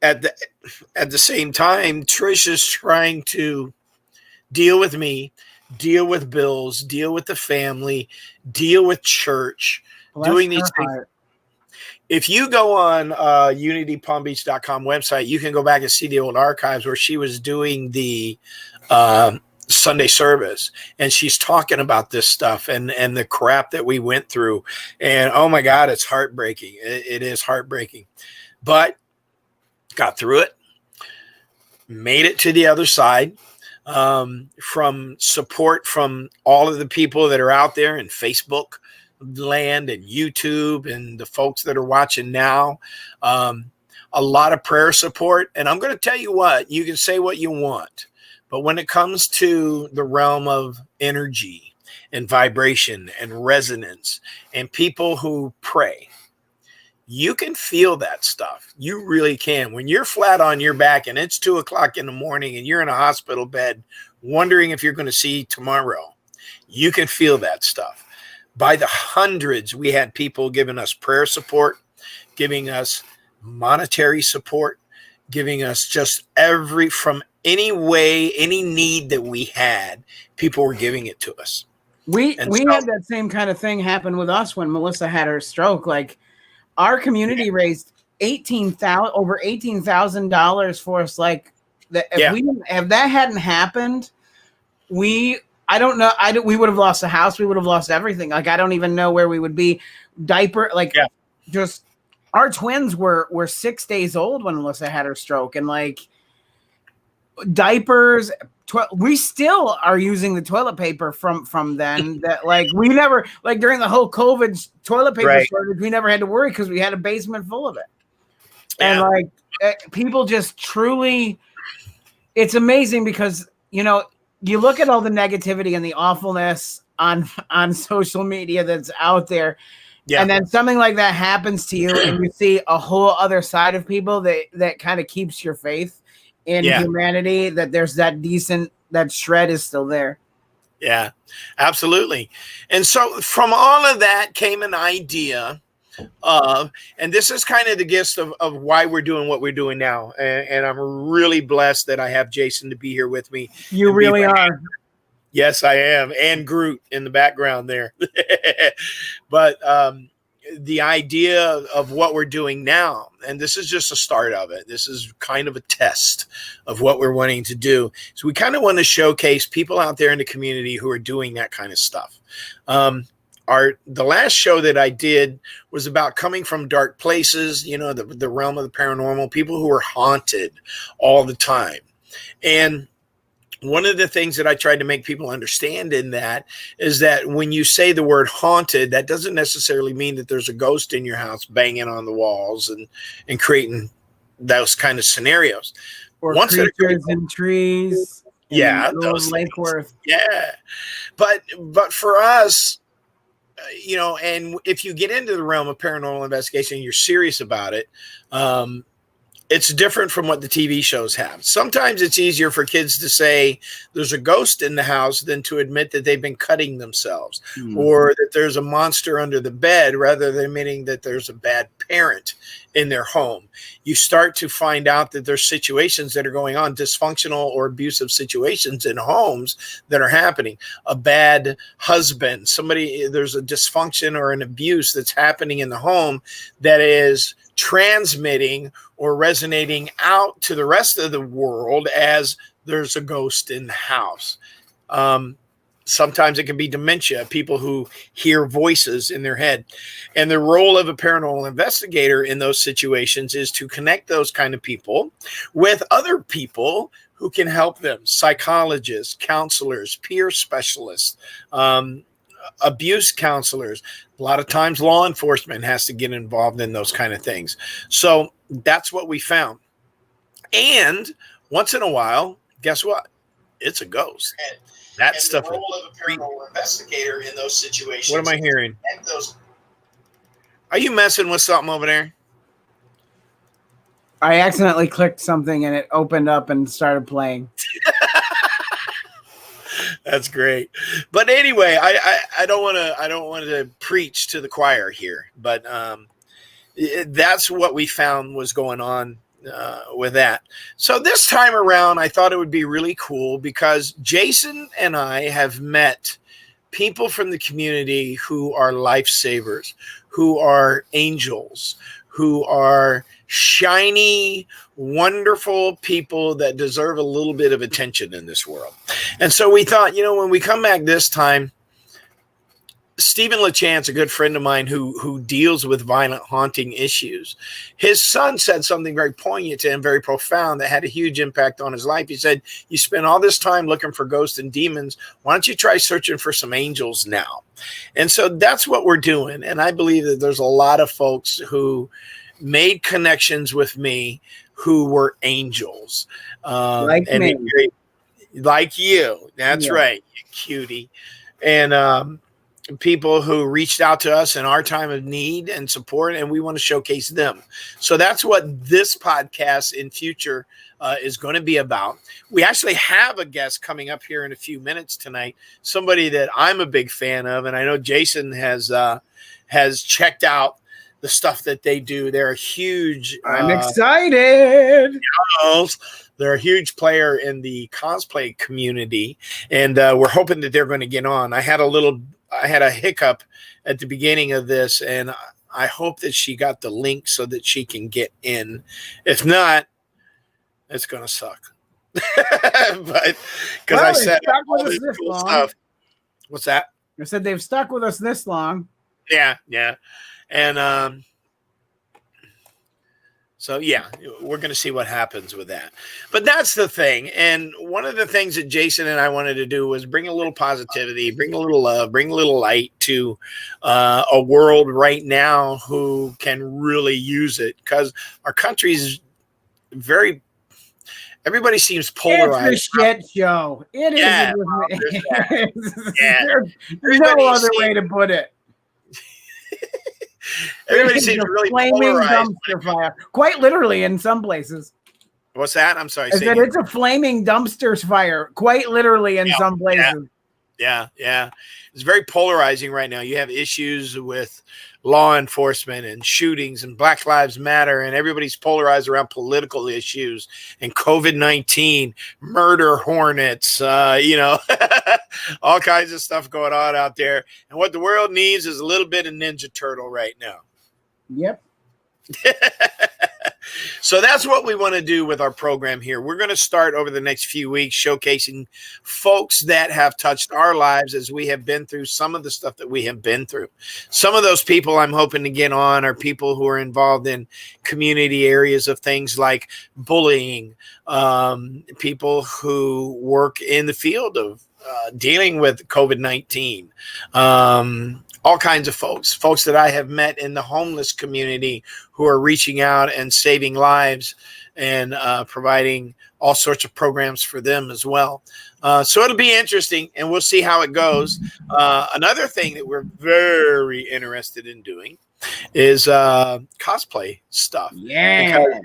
at the same time, Trish is trying to deal with me, deal with bills, deal with the family, deal with church, doing these things. If you go on unitypalmbeach.com website, you can go back and see the old archives where she was doing the Sunday service, and she's talking about this stuff and the crap that we went through. And oh my God, it's heartbreaking. It is heartbreaking, but got through it, made it to the other side, from support from all of the people that are out there in Facebook land and YouTube and the folks that are watching now. A lot of prayer support. And I'm going to tell you what, you can say what you want, but when it comes to the realm of energy and vibration and resonance and people who pray, you can feel that stuff. You really can. When you're flat on your back and it's 2 o'clock in the morning and you're in a hospital bed wondering if you're going to see tomorrow, you can feel that stuff. By the hundreds, we had people giving us prayer support, giving us monetary support, giving us just from any way, any need that we had, people were giving it to us. We had that same kind of thing happen with us when Melissa had her stroke. Like, our community raised over $18,000 for us, like that if that hadn't happened, I don't know. We would have lost the house. We would have lost everything. Like, I don't even know where we would be. Just our twins were 6 days old when Alyssa had her stroke, and like diapers. We still are using the toilet paper from then. That like we never like during the whole COVID toilet paper shortage, we never had to worry because we had a basement full of it. And like people just truly, it's amazing because you look at all the negativity and the awfulness on social media that's out there. Yeah. And then something like that happens to you and you see a whole other side of people that kind of keeps your faith in humanity, that there's that shred is still there. Yeah, absolutely. And so from all of that came an idea of, and this is kind of the gist of why we're doing what we're doing now. And I'm really blessed that I have Jason to be here with me. You really are. Yes, I am. And Groot in the background there. But the idea of what we're doing now, and this is just a start of it. This is kind of a test of what we're wanting to do. So we kind of want to showcase people out there in the community who are doing that kind of stuff. The last show that I did was about coming from dark places, the realm of the paranormal, people who are haunted all the time. And one of the things that I tried to make people understand in that is that when you say the word haunted, that doesn't necessarily mean that there's a ghost in your house banging on the walls and creating those kind of scenarios. Or creatures in trees. Yeah. Those Lake Worth. Yeah. But for us, and if you get into the realm of paranormal investigation, you're serious about it. It's different from what the TV shows have. Sometimes it's easier for kids to say there's a ghost in the house than to admit that they've been cutting themselves or that there's a monster under the bed rather than admitting that there's a bad parent in their home. You start to find out that there's situations that are going on, dysfunctional or abusive situations in homes that are happening. A bad husband, there's a dysfunction or an abuse that's happening in the home that is transmitting or resonating out to the rest of the world as there's a ghost in the house. Sometimes it can be dementia, people who hear voices in their head. And the role of a paranormal investigator in those situations is to connect those kind of people with other people who can help them, psychologists, counselors, peer specialists, abuse counselors. A lot of times law enforcement has to get involved in those kind of things. So that's what we found. And once in a while, guess what? It's a ghost. That stuff. The role of a paranormal investigator in those situations. What am I hearing? Are you messing with something over there? I accidentally clicked something and it opened up and started playing. That's great. But anyway, I don't want to preach to the choir here, but that's what we found was going on with that. So this time around, I thought it would be really cool because Jason and I have met people from the community who are lifesavers, who are angels, who are shiny, wonderful people that deserve a little bit of attention in this world. And so we thought, when we come back this time, Stephen LaChance, a good friend of mine who deals with violent haunting issues, his son said something very poignant to him, very profound, that had a huge impact on his life. He said, you spend all this time looking for ghosts and demons. Why don't you try searching for some angels now? And so that's what we're doing. And I believe that there's a lot of folks who made connections with me who were angels. Like me. Like you. That's right, you cutie. And people who reached out to us in our time of need and support, and we want to showcase them. So that's what this podcast in future is going to be about. We actually have a guest coming up here in a few minutes tonight, somebody that I'm a big fan of, and I know Jason has checked out the stuff that they do. They're a huge... I'm excited! They're a huge player in the KazPlay community, and we're hoping that they're going to get on. I had a hiccup at the beginning of this, and I hope that she got the link so that she can get in. If not, it's going to suck. but because I said all this cool stuff. What's that? I said they've stuck with us this long. Yeah. And so, yeah, we're going to see what happens with that. But that's the thing. And one of the things that Jason and I wanted to do was bring a little positivity, bring a little love, bring a little light to a world right now who can really use it, because our country's everybody seems polarized. It's a shit show. It is. Yeah. There's no other way to put it. Everybody seems really polarized. Dumpster fire. Quite literally in some places. What's that? I'm sorry. I said it's a flaming dumpster fire. Quite literally in some places. Yeah. It's very polarizing right now. You have issues with law enforcement and shootings and Black Lives Matter, and everybody's polarized around political issues and COVID-19, murder hornets, all kinds of stuff going on out there. And what the world needs is a little bit of Ninja Turtle right now. Yep. So that's what we want to do with our program here. We're going to start over the next few weeks showcasing folks that have touched our lives as we have been through some of the stuff that we have been through. Some of those people I'm hoping to get on are people who are involved in community areas of things like bullying, people who work in the field of dealing with COVID-19, all kinds of folks that I have met in the homeless community who are reaching out and saving lives and providing all sorts of programs for them as well. So it'll be interesting, and we'll see how it goes. Another thing that we're very interested in doing is cosplay stuff. Yeah. Because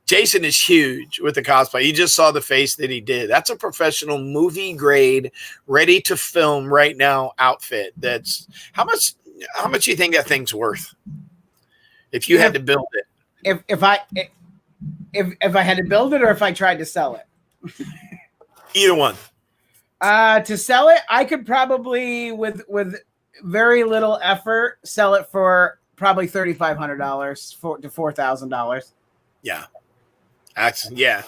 Jason is huge with the cosplay. You just saw the face that he did. That's a professional movie grade, ready to film right now outfit. That's how much do you think that thing's worth? If you had to build it. If I had to build it, or if I tried to sell it? Either one. To sell it, I could probably with very little effort sell it for probably $3,500 to $4,000. Yeah. Yeah.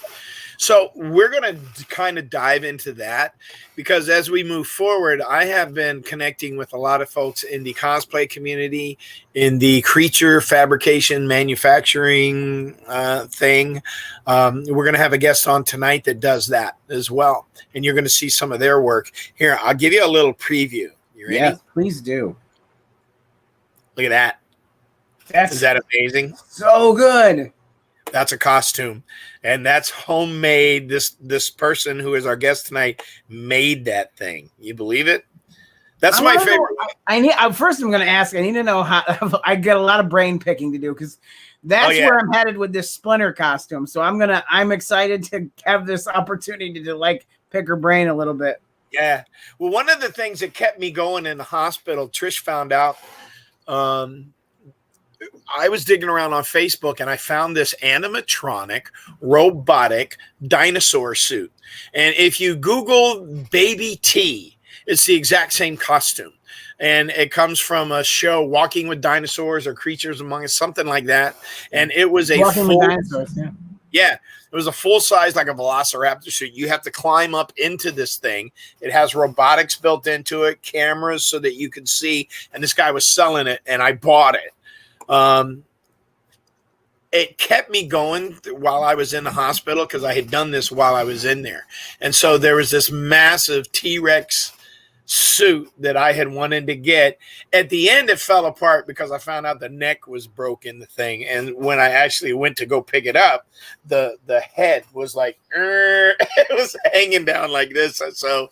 So we're going to kind of dive into that, because as we move forward, I have been connecting with a lot of folks in the cosplay community, in the creature fabrication manufacturing thing. We're going to have a guest on tonight that does that as well, and you're going to see some of their work. Here, I'll give you a little preview. You ready? Yeah, please do. Look at that. Is that amazing? So good. That's a costume, and that's homemade. This person who is our guest tonight made that thing. You believe it? That's my favorite. First, I'm going to ask. I need to know how. I get a lot of brain picking to do, because that's where I'm headed with this Splinter costume. So I'm excited to have this opportunity to like pick her brain a little bit. Yeah. Well, one of the things that kept me going in the hospital, Trish found out. I was digging around on Facebook, and I found this animatronic robotic dinosaur suit. And if you Google Baby T, it's the exact same costume. And it comes from a show, Walking with Dinosaurs or Creatures Among Us, something like that. And it was a Walking with Dinosaurs, yeah. Yeah, it was a full size, like a velociraptor suit. You have to climb up into this thing. It has robotics built into it, cameras so that you can see. And this guy was selling it, and I bought it. It kept me going while I was in the hospital, because I had done this while I was in there. And so there was this massive T-Rex suit that I had wanted to get. At the end, it fell apart because I found out the neck was broken, the thing. And when I actually went to go pick it up, the head was like, it was hanging down like this. So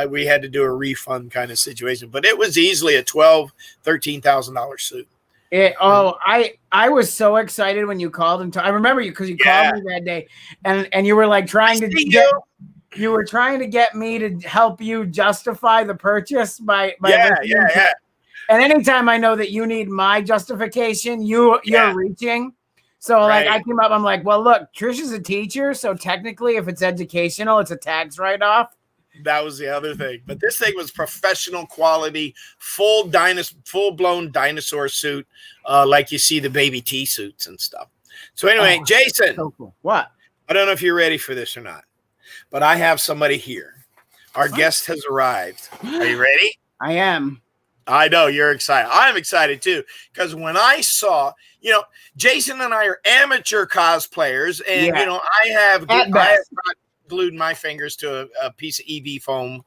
we had to do a refund kind of situation. But it was easily a $13,000 suit. I was so excited when you called and I remember you, because you called me that day, and you were like trying to get me to help you justify the purchase by yeah. And anytime I know that you need my justification, you're reaching. So like I came up, I'm like, well, look, Trish is a teacher, so technically, if it's educational, it's a tax write-off. That was the other thing. But this thing was professional quality, full-blown dinosaur suit, like you see the Baby T suits and stuff. So anyway, Jason. So cool. What? I don't know if you're ready for this or not. but I have somebody here. Our guest has arrived. Are you ready? I am. I know you're excited. I'm excited too, because when I saw, Jason and I are amateur cosplayers, and I have not glued my fingers to a piece of EV foam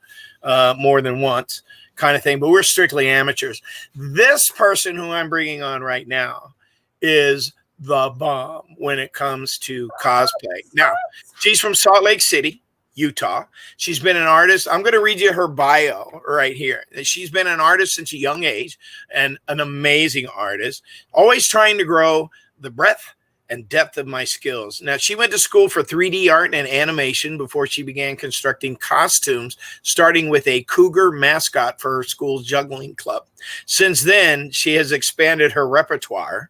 more than once, kind of thing. But we're strictly amateurs. This person who I'm bringing on right now is the bomb when it comes to cosplay. Now, she's from Salt Lake City, Utah. She's been an artist. I'm going to read you her bio right here. She's been an artist since a young age and an amazing artist, always trying to grow the breadth and depth of my skills. Now, she went to school for 3D art and animation before she began constructing costumes, starting with a cougar mascot for her school's juggling club. Since then, she has expanded her repertoire.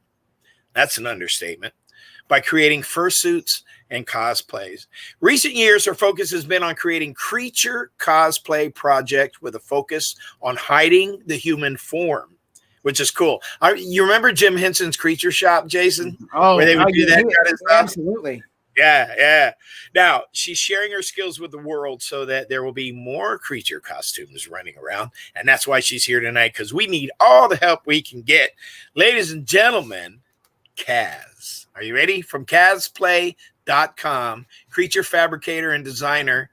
That's an understatement. By creating fursuits and cosplays. Recent years, her focus has been on creating creature cosplay projects with a focus on hiding the human form, which is cool. You remember Jim Henson's Creature Shop, Jason? Oh, where they would do that kind of stuff? Absolutely. Yeah. Now, she's sharing her skills with the world so that there will be more creature costumes running around. And that's why she's here tonight, because we need all the help we can get. Ladies and gentlemen, Kaz. Are you ready? From KazPlay.com, creature fabricator and designer,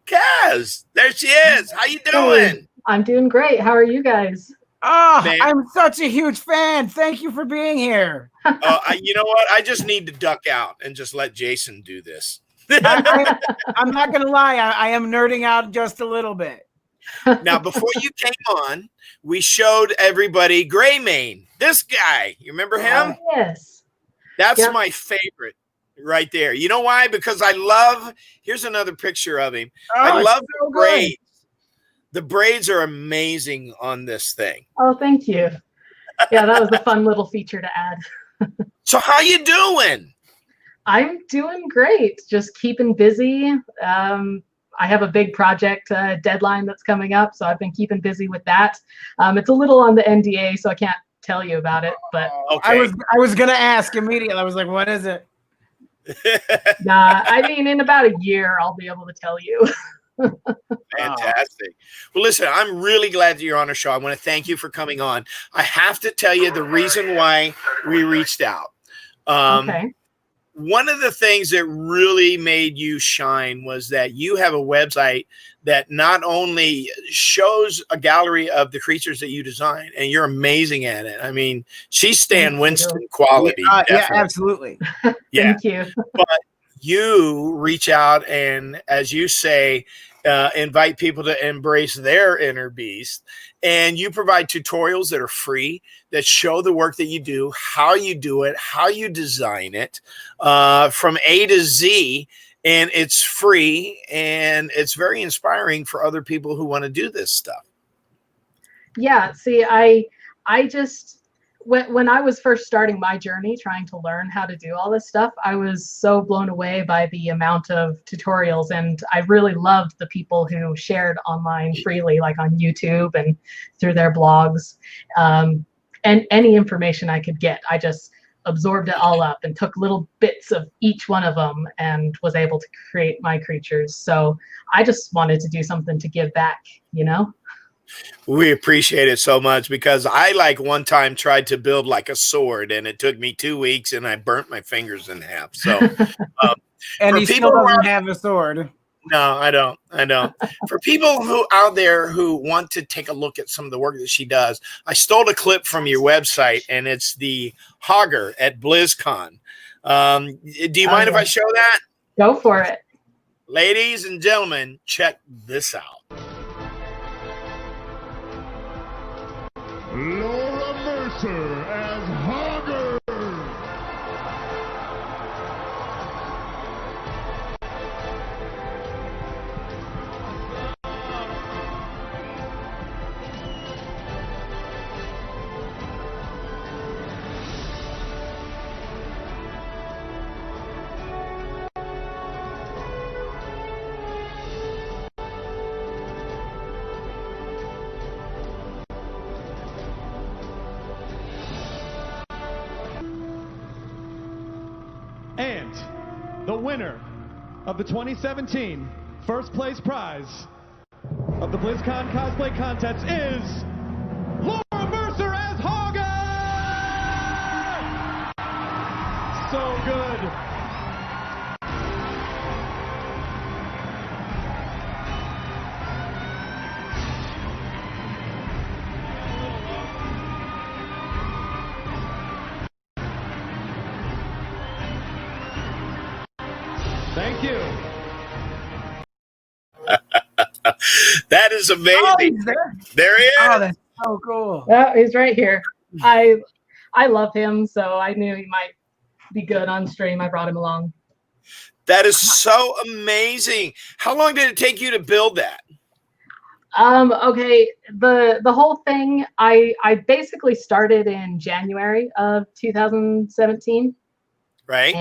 Kaz. There she is. How you doing? Hey, I'm doing great. How are you guys? Oh, I'm such a huge fan. Thank you for being here. You know what? I just need to duck out and just let Jason do this. I'm not going to lie. I am nerding out just a little bit. Now, before you came on, we showed everybody Greymane. This guy. You remember him? Yes. That's my favorite right there. You know why? Because here's another picture of him. I love the braids. The braids are amazing on this thing. Oh, thank you. Yeah, that was a fun little feature to add. So how you doing? I'm doing great. Just keeping busy. I have a big project deadline that's coming up, so I've been keeping busy with that. It's a little on the NDA, so I can't tell you about it. But okay. I was gonna ask immediately. I was like, "What is it?" Nah, I mean, in about a year, I'll be able to tell you. Fantastic. Well, listen, I'm really glad that you're on our show. I want to thank you for coming on. I have to tell you the reason why we reached out. Okay. One of the things that really made you shine was that you have a website that not only shows a gallery of the creatures that you design, and you're amazing at it. I mean, she's Stan Winston quality. Yeah, absolutely. Yeah. Thank you. But you reach out and, as you say, invite people to embrace their inner beast, and you provide tutorials that are free that show the work that you do, how you do it, how you design it, from A to Z, and it's free and it's very inspiring for other people who want to do this stuff. Yeah, see, I just when I was first starting my journey trying to learn how to do all this stuff, I was so blown away by the amount of tutorials, and I really loved the people who shared online freely, like on YouTube and through their blogs, and any information I could get. I just absorbed it all up and took little bits of each one of them and was able to create my creatures. So I just wanted to do something to give back, you know? We appreciate it so much, because I one time tried to build like a sword, and it took me 2 weeks and I burnt my fingers in half. So, and he still doesn't have a sword. No, I don't. For people who out there who want to take a look at some of the work that she does, I stole a clip from your website, and it's the Hogger at BlizzCon. Do you mind if I show that? Go for it. Ladies and gentlemen, check this out. Laura Mercer as Hogger. And the winner of the 2017 First place prize of the BlizzCon cosplay contest is Laura Mercer as Hogger! So good. Thank you. That is amazing. Oh, he's there. There he is. Oh, that's so cool. Oh, he's right here. I love him, so I knew he might be good on stream. I brought him along. That is so amazing. How long did it take you to build that? Okay, the whole thing, I basically started in January of 2017. Right.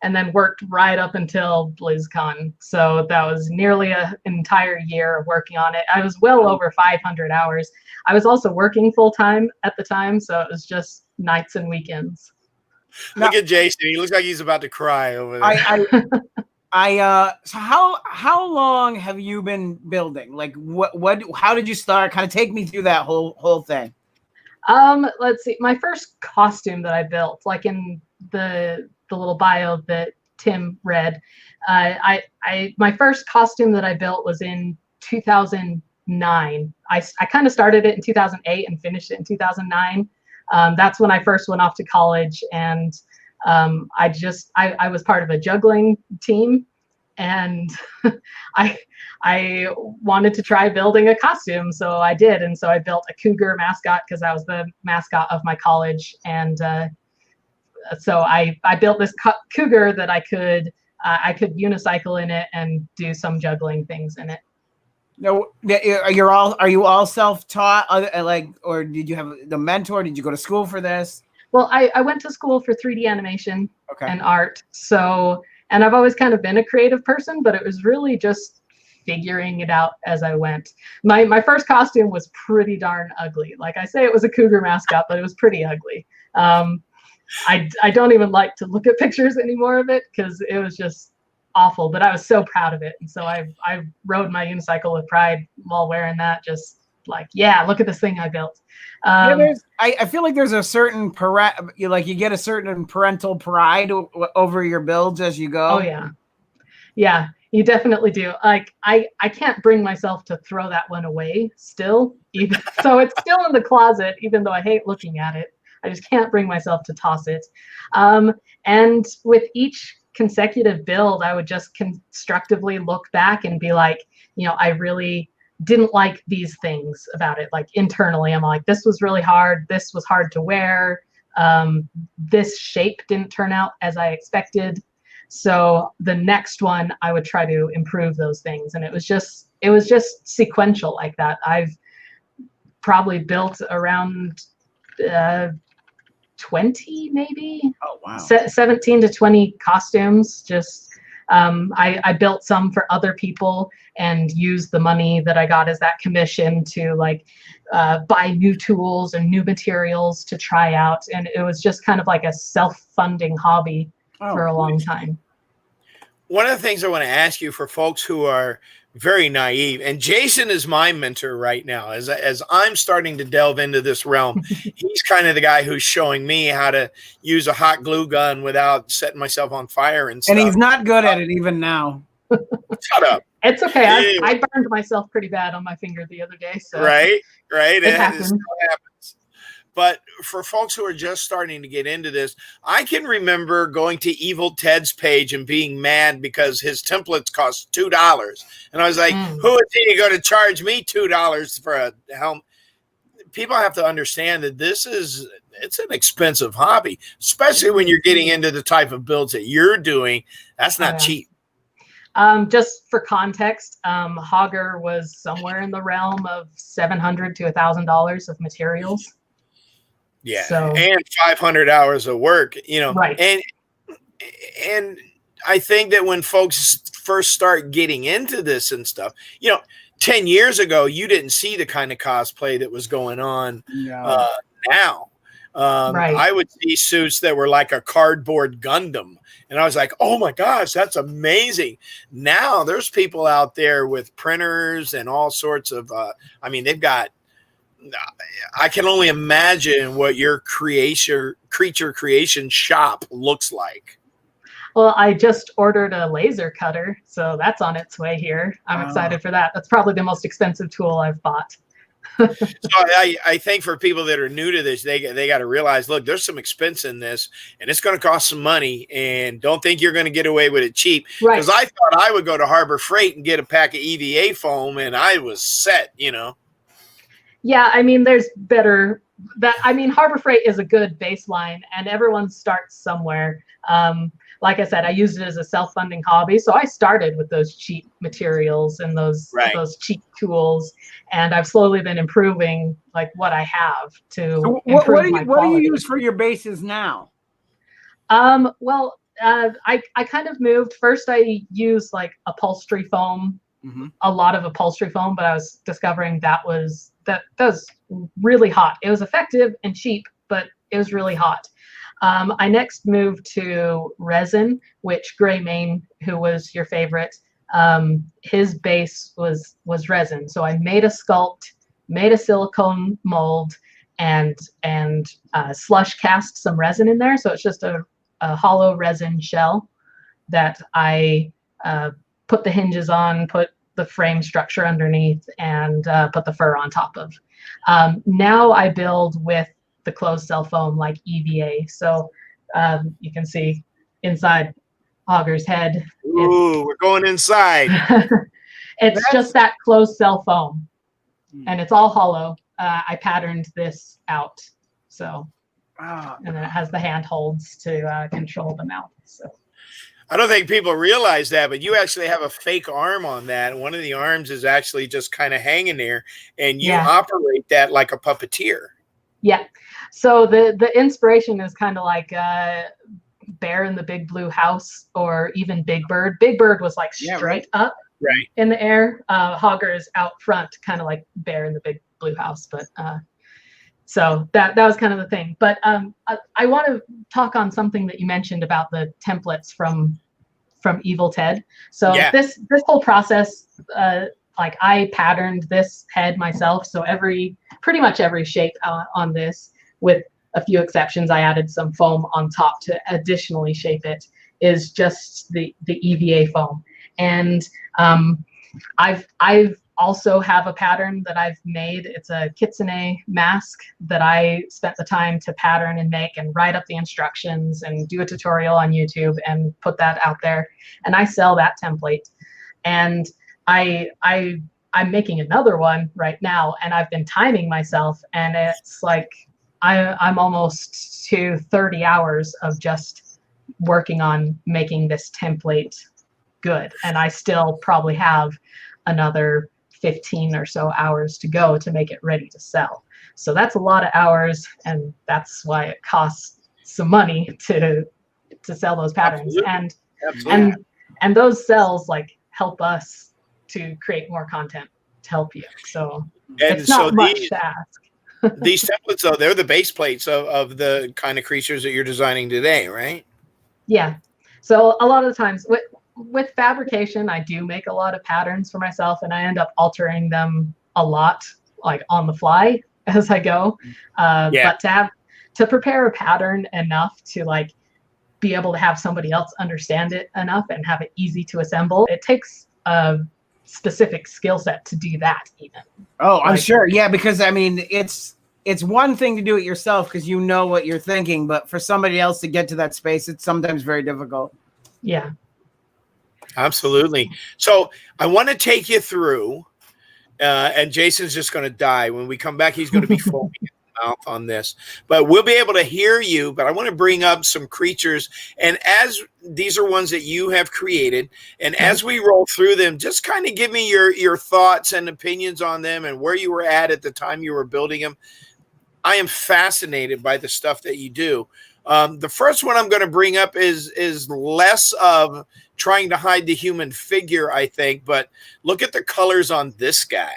And then worked right up until BlizzCon. So that was nearly an entire year of working on it. I was well over 500 hours. I was also working full time at the time, so it was just nights and weekends. Look at Jason. He looks like he's about to cry over there. So how long have you been building? Like how did you start? Kind of take me through that whole thing. Let's see. My first costume that I built, like in the little bio that Tim read, my first costume that I built was in 2009. I kind of started it in 2008 and finished it in 2009. That's when I first went off to college, and I was part of a juggling team, and I wanted to try building a costume, so I did, and so I built a cougar mascot because that was the mascot of my college, and so I built this cougar that I could unicycle in it and do some juggling things in it. No, are you all self-taught? Or did you have the mentor? Did you go to school for this? Well, I went to school for 3D animation and art. So, and I've always kind of been a creative person, but it was really just figuring it out as I went. My first costume was pretty darn ugly. Like I say, it was a cougar mascot, but it was pretty ugly. I don't even like to look at pictures anymore of it because it was just awful, but I was so proud of it. And so I rode my unicycle with pride while wearing that, just like, yeah, look at this thing I built. I feel like there's a certain you get a certain parental pride over your builds as you go. Oh yeah. Yeah, you definitely do. Like I can't bring myself to throw that one away still, even so it's still in the closet, even though I hate looking at it. I just can't bring myself to toss it. And with each consecutive build, I would just constructively look back and be like, I really didn't like these things about it. Like internally, I'm like, this was really hard. This was hard to wear. This shape didn't turn out as I expected. So the next one, I would try to improve those things. And it was just sequential like that. I've probably built around 20 maybe. Oh wow. 17 to 20 costumes. Just I built some for other people and used the money that I got as that commission to buy new tools and new materials to try out, and it was just kind of like a self-funding hobby for a long time. One of the things I want to ask you, for folks who are very naive, and Jason is my mentor right now as I'm starting to delve into this realm. He's kind of the guy who's showing me how to use a hot glue gun without setting myself on fire and stuff. And he's not good at it even now. Shut up. It's okay. I burned myself pretty bad on my finger the other day. So right. It happens. Still happens. But for folks who are just starting to get into this, I can remember going to Evil Ted's page and being mad because his templates cost $2. And I was like, who is he going to charge me $2 for a helmet? People have to understand that it's an expensive hobby, especially when you're getting into the type of builds that you're doing. That's not cheap. Just for context, Hogger was somewhere in the realm of $700 to $1,000 of materials. Yeah, so, and 500 hours of work, right. And I think that when folks first start getting into this and stuff, 10 years ago, you didn't see the kind of cosplay that was going on now. Right. I would see suits that were like a cardboard Gundam. And I was like, oh my gosh, that's amazing. Now there's people out there with printers and all sorts of, they've got, I can only imagine what your creature creation shop looks like. Well, I just ordered a laser cutter, so that's on its way here. I'm excited for that. That's probably the most expensive tool I've bought. So I think for people that are new to this, they got to realize, look, there's some expense in this, and it's going to cost some money, and don't think you're going to get away with it cheap. Right. Because I thought I would go to Harbor Freight and get a pack of EVA foam, and I was set, Yeah, I mean, there's better. Harbor Freight is a good baseline, and everyone starts somewhere. Like I said, I used it as a self-funding hobby, so I started with those cheap materials and those cheap tools, and I've slowly been improving like what I have to So improve what do you use for your bases now? I kind of moved. First, I used like upholstery foam, a lot of upholstery foam, but I was discovering that was really hot. It was effective and cheap, but it was really hot. I next moved to resin, which Gray Mane, who was your favorite, his base was resin. So I made a sculpt, made a silicone mold, and slush cast some resin in there. So it's just a hollow resin shell that I put the hinges on, put the frame structure underneath, and put the fur on top of. Now I build with the closed cell foam like EVA. So you can see inside Auger's head. Ooh, we're going inside. It's just that closed cell foam, and it's all hollow. I patterned this out. So, and then it has the handholds to control the mouth. So. I don't think people realize that, but you actually have a fake arm on that. One of the arms is actually just kind of hanging there, and you operate that like a puppeteer. Yeah. So the inspiration is kind of like Bear in the Big Blue House, or even Big Bird. Big Bird was like straight up in the air. Hogger is out front, kind of like Bear in the Big Blue House. But so that was kind of the thing. But I want to talk on something that you mentioned about the templates from Evil Ted. So this whole process, like I patterned this head myself. So pretty much every shape on this, with a few exceptions, I added some foam on top to additionally shape it, is just the EVA foam. And I've also have a pattern that I've made. It's a kitsune mask that I spent the time to pattern and make and write up the instructions and do a tutorial on YouTube and put that out there. And I sell that template. And I'm making another one right now, and I've been timing myself, and it's like I'm almost to 30 hours of just working on making this template good, and I still probably have another 15 or so hours to go to make it ready to sell. So that's a lot of hours, and that's why it costs some money to sell those patterns. Absolutely. And those cells like help us to create more content to help you. So it's not much to ask. These templates, though, they're the base plates of the kind of creatures that you're designing today, right? Yeah. So a lot of the times with fabrication, I do make a lot of patterns for myself, and I end up altering them a lot, like on the fly as I go. But to prepare a pattern enough to like be able to have somebody else understand it enough and have it easy to assemble, it takes a specific skill set to do that even. Oh, I'm sure. Yeah, because I mean, it's one thing to do it yourself because you know what you're thinking, but for somebody else to get to that space, it's sometimes very difficult. Yeah. Absolutely. So I want to take you through, and Jason's just going to die. When we come back, he's going to be foaming at the mouth on this. But we'll be able to hear you. But I want to bring up some creatures. And as these are ones that you have created, and as we roll through them, just kind of give me your thoughts and opinions on them and where you were at the time you were building them. I am fascinated by the stuff that you do. The first one I'm going to bring up is less of trying to hide the human figure, I think, but look at the colors on this guy.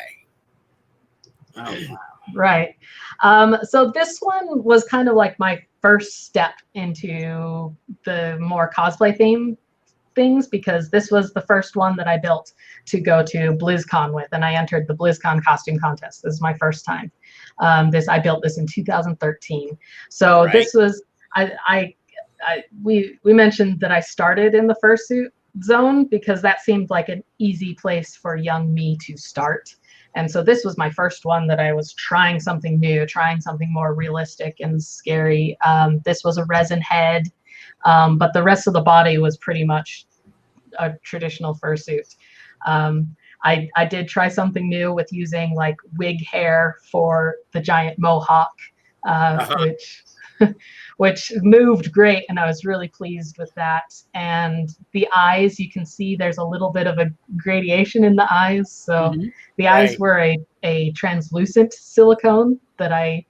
Oh, wow. Right. So this one was kind of like my first step into the more cosplay theme things, because this was the first one that I built to go to BlizzCon with, and I entered the BlizzCon costume contest. This is my first time. I built this in 2013. So this was we mentioned that I started in the fursuit zone because that seemed like an easy place for young me to start. And so this was my first one that I was trying something new, trying something more realistic and scary. This was a resin head, but the rest of the body was pretty much a traditional fursuit. I did try something new with using like wig hair for the giant mohawk, which moved great, and I was really pleased with that. And the eyes, you can see there's a little bit of a gradation in the eyes. So the eyes were a translucent silicone that I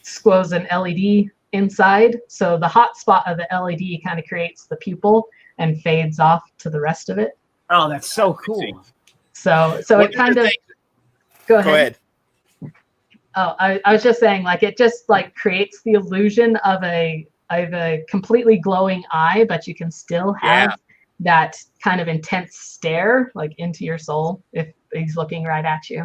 squoze an LED inside. So the hot spot of the LED kind of creates the pupil and fades off to the rest of it. Oh, that's so cool. So it kind of go ahead. Oh, I was just saying, like, it just like creates the illusion of a completely glowing eye, but you can still have that kind of intense stare like into your soul if he's looking right at you.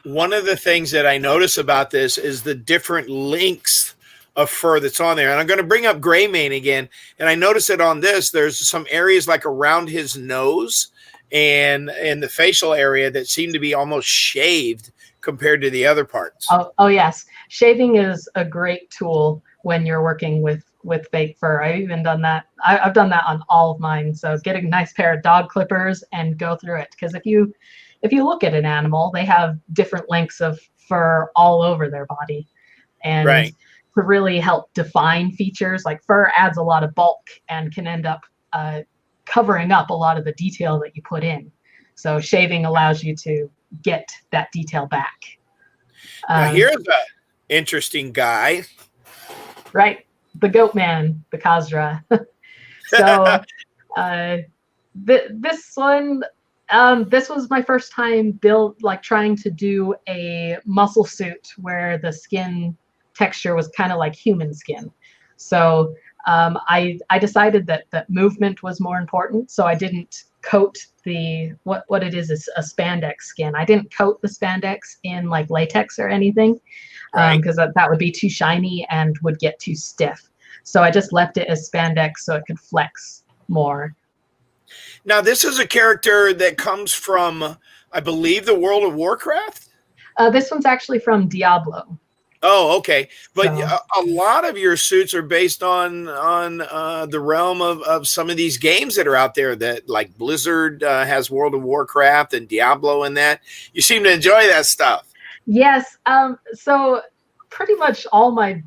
One of the things that I notice about this is the different lengths of fur that's on there. And I'm going to bring up Greymane again. And I notice it on this, there's some areas like around his nose and in the facial area that seem to be almost shaved compared to the other parts. Oh yes. Shaving is a great tool when you're working with fake fur. I've even done that. I've done that on all of mine. So get a nice pair of dog clippers and go through it. Because if you look at an animal, they have different lengths of fur all over their body. And to really help define features, like fur adds a lot of bulk and can end up covering up a lot of the detail that you put in. So shaving allows you to get that detail back. Now here's an interesting guy. Right. The goat man, the Khazra. So this one, this was my first time trying to do a muscle suit where the skin texture was kind of like human skin. So I decided that movement was more important. So I didn't coat what it is a spandex skin. I didn't coat the spandex in like latex or anything because that would be too shiny and would get too stiff. So I just left it as spandex so it could flex more. Now, this is a character that comes from, I believe, the World of Warcraft? This one's actually from Diablo. Oh, okay. But a lot of your suits are based on the realm of some of these games that are out there that like Blizzard has World of Warcraft and Diablo and that. You seem to enjoy that stuff. Yes. So pretty much all my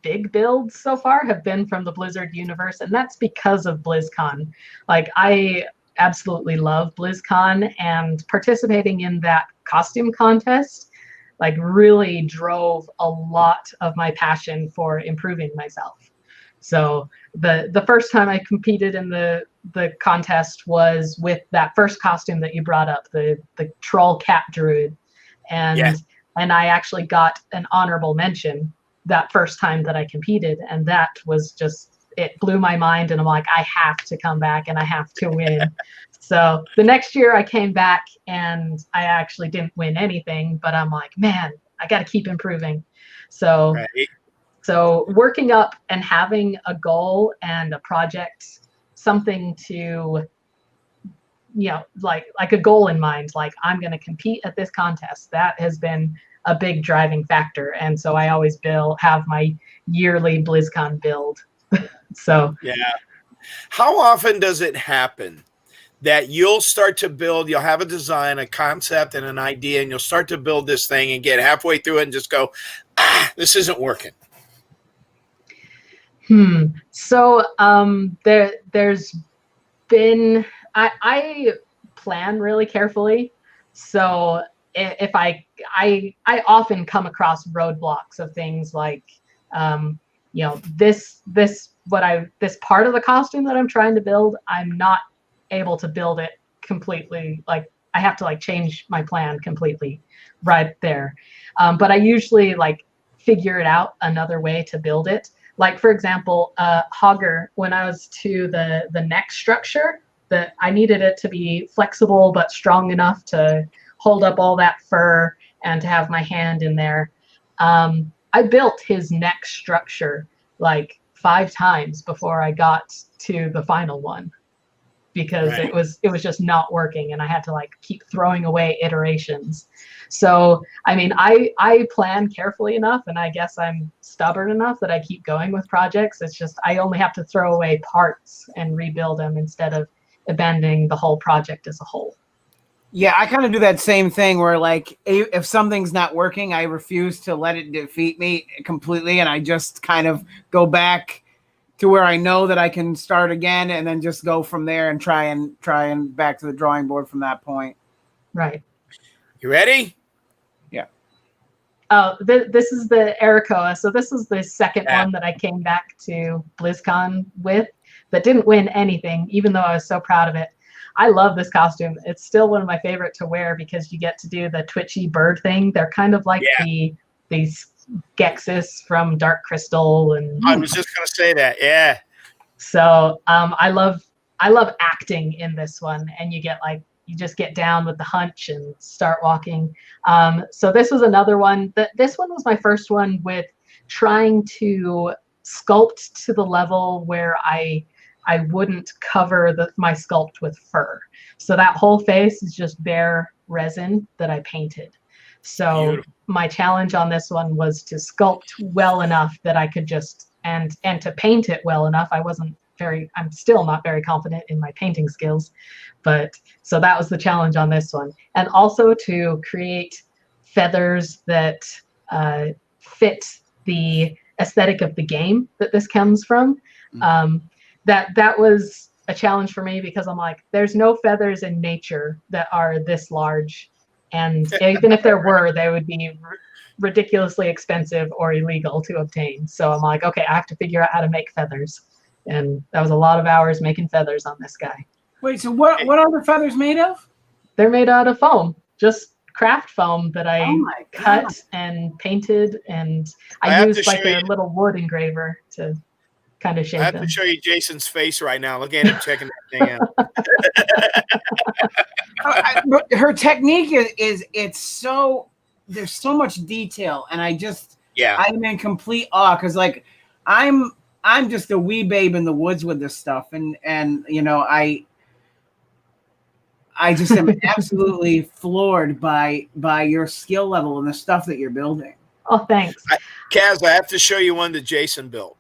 big builds so far have been from the Blizzard universe, and that's because of BlizzCon. Like, I absolutely love BlizzCon, and participating in that costume contest like really drove a lot of my passion for improving myself. So the first time I competed in the contest was with that first costume that you brought up, the troll cat druid. And I actually got an honorable mention that first time that I competed. And that was just, it blew my mind. And I'm like, I have to come back and I have to win. So the next year I came back and I actually didn't win anything, but I'm like, man, I got to keep improving. So, so working up and having a goal and a project, something to, like a goal in mind, like I'm going to compete at this contest. That has been a big driving factor. And so I always have my yearly BlizzCon build. So, how often does it happen that you'll start to build, you'll have a design, a concept, and an idea, and you'll start to build this thing and get halfway through it and just go, this isn't working? So there's been, I plan really carefully. So if I often come across roadblocks of things like, this part of the costume that I'm trying to build, I'm not able to build it completely, like I have to like change my plan completely right there. But I usually like figure it out another way to build it. Like for example, Hogger, when I was to the neck structure, that I needed it to be flexible but strong enough to hold up all that fur and to have my hand in there. I built his neck structure like 5 times before I got to the final one, because Right. it was just not working, and I had to like keep throwing away iterations. So I mean, I plan carefully enough, and I guess I'm stubborn enough that I keep going with projects. It's just I only have to throw away parts and rebuild them instead of abandoning the whole project as a whole. Yeah, I kind of do that same thing where like if something's not working, I refuse to let it defeat me completely, and I just kind of go back to where I know that I can start again, and then just go from there and try and back to the drawing board from that point. Right. You ready? Yeah. Oh, this is the Arakoa. So this is the second one that I came back to BlizzCon with that didn't win anything, even though I was so proud of it. I love this costume. It's still one of my favorite to wear because you get to do the twitchy bird thing. They're kind of like these Gexus from Dark Crystal, and I was just gonna say that. Yeah. so I love acting in this one, and you just get down with the hunch and start walking. So this was another one. This one was my first one with trying to sculpt to the level where I wouldn't cover my sculpt with fur. So that whole face is just bare resin that I painted. So Beautiful. my challenge on this one was to sculpt well enough that I could just, and to paint it well enough. I'm still not very confident in my painting skills, but so that was the challenge on this one. And also to create feathers that fit the aesthetic of the game that this comes from. That was a challenge for me, because I'm like, there's no feathers in nature that are this large, and even if there were, they would be ridiculously expensive or illegal to obtain. So I'm like, okay, I have to figure out how to make feathers, and that was a lot of hours making feathers on this guy. Wait, so what are the feathers made of? They're made out of foam, just craft foam that I God. cut and painted, and I used like a little wood engraver to kind of shape I have them. to show you Jason's face right now. Look at him checking that thing out. But her technique is it's so, there's so much detail, and I'm in complete awe, because like I'm just a wee babe in the woods with this stuff, and you know I just am absolutely floored by your skill level and the stuff that you're building. Oh, thanks. Kaz, I have to show you one that Jason built.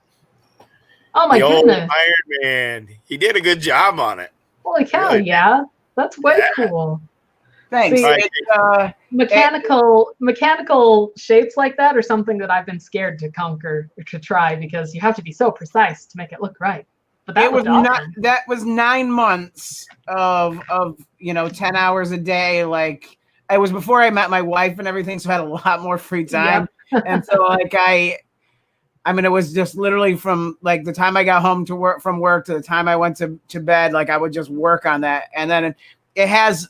Oh my the old goodness. Iron Man. He did a good job on it. Holy cow, Really? yeah. That's way cool. Thanks. See, mechanical shapes like that are something that I've been scared to conquer or to try, because you have to be so precise to make it look right. But that was awesome. That was 9 months of 10 hours a day. Like, it was before I met my wife and everything, so I had a lot more free time. Yep. And so like I mean, it was just literally from like the time I got home from work to the time I went to bed, like I would just work on that. And then it has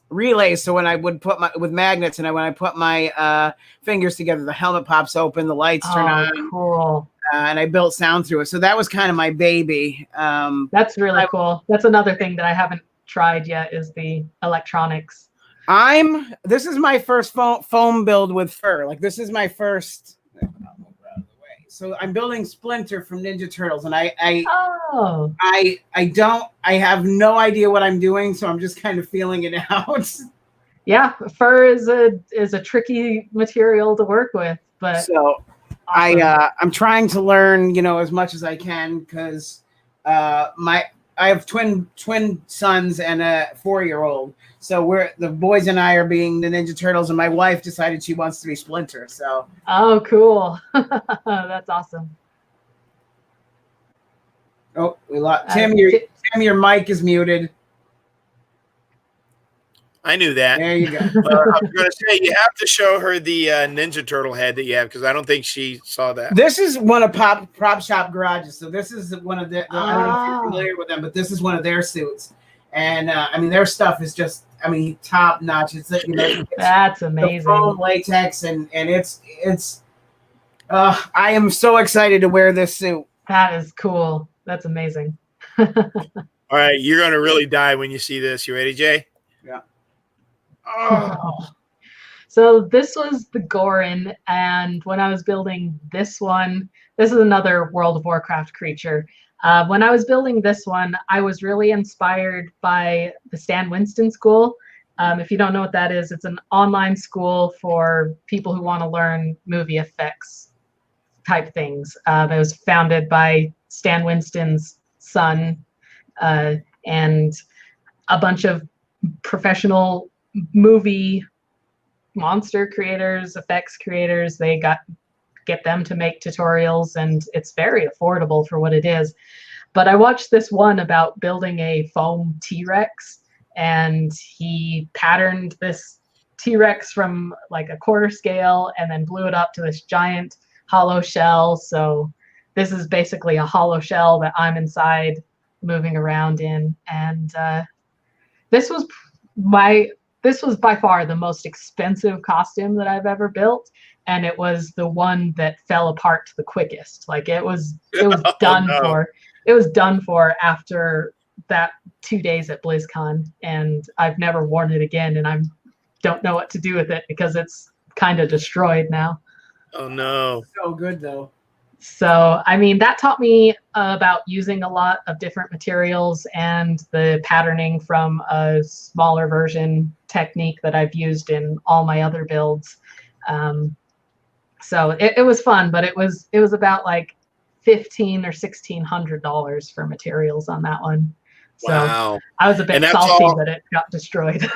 relays. So when I would with magnets, and when I put my fingers together, the helmet pops open, the lights turn on. Cool. And I built sound through it. So that was kind of my baby. That's really cool. That's another thing that I haven't tried yet, is the electronics. This is my first foam build with fur. Like, this is my first. So I'm building Splinter from Ninja Turtles, and I have no idea what I'm doing, so I'm just kind of feeling it out. Yeah, fur is a tricky material to work with, but so awesome. I'm trying to learn, as much as I can, because I have twin sons and a 4-year-old. So the boys and I are being the Ninja Turtles, and my wife decided she wants to be Splinter. So oh, cool. That's awesome. Oh, we lost Tim. Your mic is muted. I knew that. There you go. I was going to say, you have to show her the Ninja Turtle head that you have, because I don't think she saw that. This is one of Prop Shop Garages. So this is one of I don't know if you're familiar with them, but this is one of their suits. And I mean, their stuff is just, I mean, top notch. It's That's the amazing. foam latex, and it's. I am so excited to wear this suit. That is cool. That's amazing. All right, you're gonna really die when you see this. You ready, Jay? Yeah. Oh. So this was the Gorin, and when I was building this one, this is another World of Warcraft creature. When I was building this one, I was really inspired by the Stan Winston School. If you don't know what that is, it's an online school for people who want to learn movie effects type things. It was founded by Stan Winston's son and a bunch of professional movie monster creators, effects creators. They get them to make tutorials, and it's very affordable for what it is. But I watched this one about building a foam T-Rex, and he patterned this T-Rex from like a quarter scale and then blew it up to this giant hollow shell. So this is basically a hollow shell that I'm inside moving around in. And this was by far the most expensive costume that I've ever built, and it was the one that fell apart the quickest. Like it was done for. It was done for after that 2 days at BlizzCon, and I've never worn it again, and I don't know what to do with it because it's kind of destroyed now. Oh no. So good though. So, I mean, that taught me about using a lot of different materials and the patterning from a smaller version technique that I've used in all my other builds. So it was fun, but it was about like $1,500 or $1,600 for materials on that one. So wow. I was a bit salty that it got destroyed.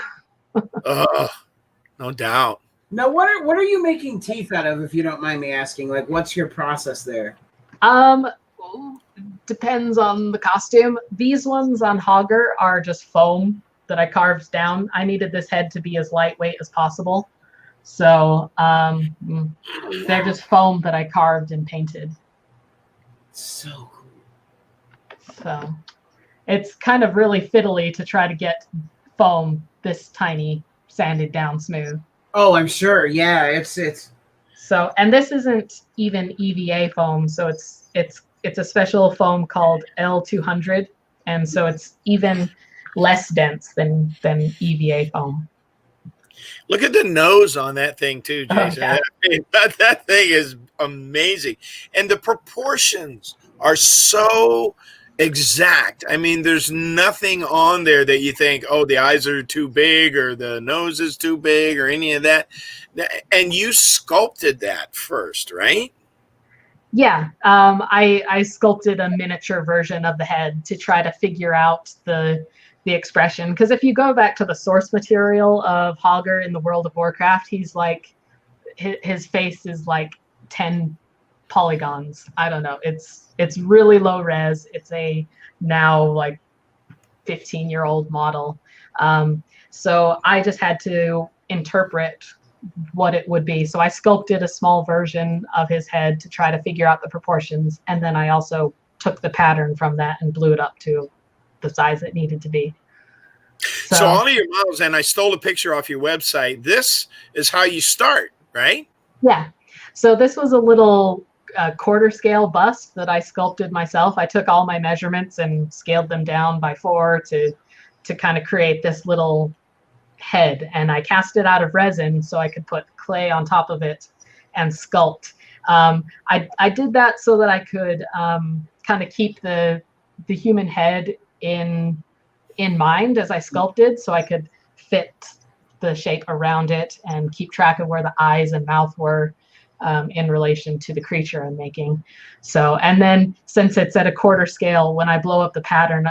No doubt. Now, what are you making teeth out of, if you don't mind me asking? Like, what's your process there? Depends on the costume. These ones on Hogger are just foam that I carved down. I needed this head to be as lightweight as possible. So they're just foam that I carved and painted. So cool. So it's kind of really fiddly to try to get foam this tiny sanded down smooth. Oh, I'm sure. Yeah, it's. So, and this isn't even EVA foam, so it's a special foam called L200, and so it's even less dense than EVA foam. Look at the nose on that thing too, Jason. Oh, yeah. That thing is amazing, and the proportions are so exact. I mean, there's nothing on there that you think, oh, the eyes are too big or the nose is too big or any of that. And you sculpted that first, right? Yeah, I sculpted a miniature version of the head to try to figure out the expression. Because if you go back to the source material of Hogger in the World of Warcraft, he's like, his face is like 10 polygons. I don't know. It's really low res. It's a now like 15-year-old model. So I just had to interpret what it would be. So I sculpted a small version of his head to try to figure out the proportions. And then I also took the pattern from that and blew it up to the size it needed to be. So all of your models, and I stole a picture off your website. This is how you start, right? Yeah. So this was a little quarter scale bust that I sculpted myself. I took all my measurements and scaled them down by 4 to kind of create this little head, and I cast it out of resin so I could put clay on top of it and sculpt. I did that so that I could kind of keep the human head in mind as I sculpted, so I could fit the shape around it and keep track of where the eyes and mouth were in relation to the creature I'm making. So, and then since it's at a quarter scale, when I blow up the pattern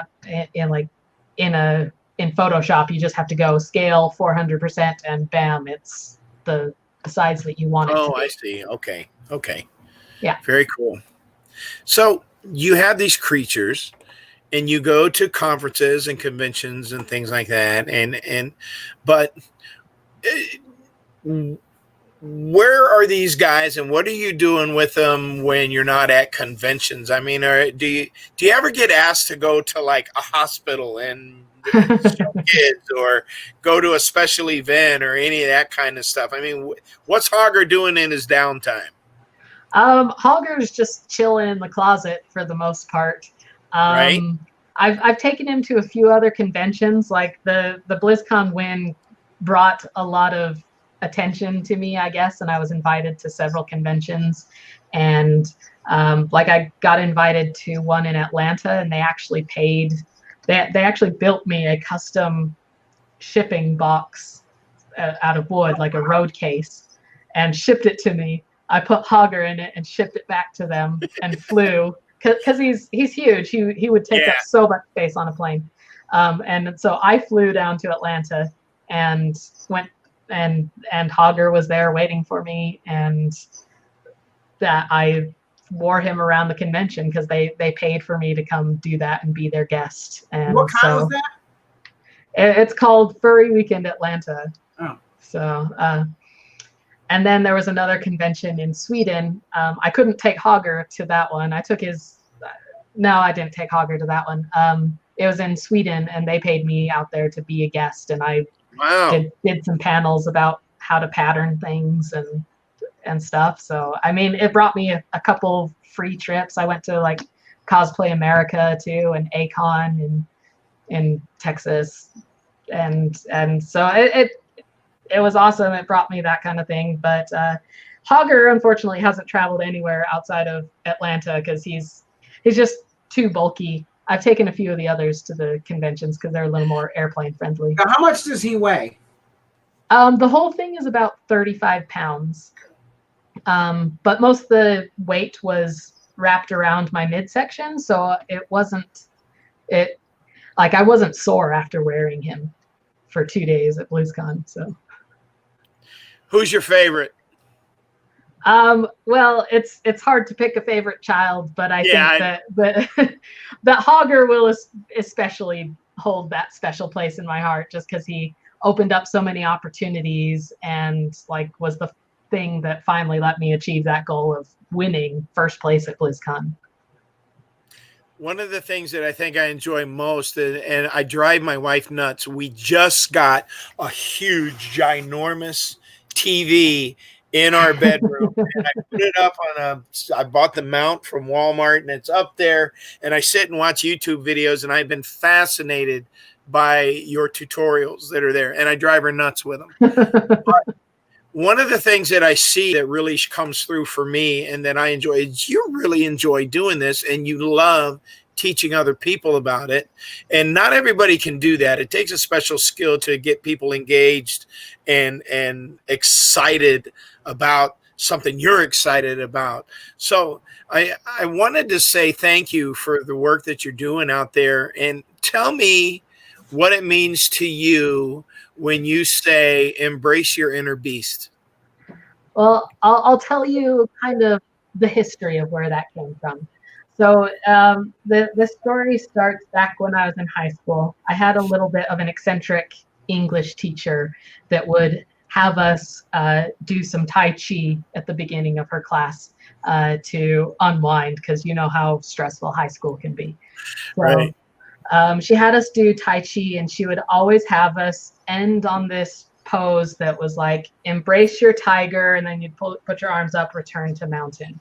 in Photoshop, you just have to go scale 400% and bam, it's the size that you want it to be. Oh, I see. Okay. Yeah. Very cool. So you have these creatures and you go to conferences and conventions and things like that. But where are these guys and what are you doing with them when you're not at conventions? I mean, do you ever get asked to go to like a hospital and show kids or go to a special event or any of that kind of stuff? I mean, what's Hogger doing in his downtime? Hogger's just chilling in the closet for the most part. Right. I've taken him to a few other conventions. Like the BlizzCon win brought a lot of attention to me, I guess, and I was invited to several conventions. And like I got invited to one in Atlanta, and they actually paid. They actually built me a custom shipping box out of wood, like a road case, and shipped it to me. I put Hogger in it and shipped it back to them and flew because he's huge. He would take up so much space on a plane. And so I flew down to Atlanta and went and Hogger was there waiting for me, and that I wore him around the convention because they paid for me to come do that and be their guest. And what kind was that? It's called Furry Weekend Atlanta. Oh. So, and then there was another convention in Sweden. I couldn't take Hogger to that one. I took his. No, I didn't take Hogger to that one. It was in Sweden, and they paid me out there to be a guest, and I did some panels about how to pattern things and stuff. So, I mean, it brought me a couple free trips. I went to like KazPlay America too, and Acon in Texas, and so it was awesome. It brought me that kind of thing. But Hogger unfortunately hasn't traveled anywhere outside of Atlanta because he's just too bulky. I've taken a few of the others to the conventions because they're a little more airplane friendly. Now, how much does he weigh? The whole thing is about 35 pounds. But most of the weight was wrapped around my midsection, so I wasn't sore after wearing him for 2 days at BlizzCon. So, who's your favorite? Well, it's hard to pick a favorite child, but I think that Hogger will especially hold that special place in my heart just because he opened up so many opportunities and like was the thing that finally let me achieve that goal of winning first place at BlizzCon. One of the things that I think I enjoy most, and I drive my wife nuts, we just got a huge, ginormous TV in our bedroom. And I put it up I bought the mount from Walmart, and it's up there. And I sit and watch YouTube videos, and I've been fascinated by your tutorials that are there. And I drive her nuts with them. But one of the things that I see that really comes through for me and that I enjoy is you really enjoy doing this and you love teaching other people about it. And not everybody can do that. It takes a special skill to get people engaged and excited about something you're excited about. So I wanted to say thank you for the work that you're doing out there, and tell me what it means to you when you say embrace your inner beast. Well, I'll tell you kind of the history of where that came from. So the story starts back when I was in high school. I had a little bit of an eccentric English teacher that would have us do some Tai Chi at the beginning of her class to unwind, because you know how stressful high school can be. So, right. She had us do Tai Chi, and she would always have us end on this pose that was like, embrace your tiger, and then you'd put your arms up, return to mountain.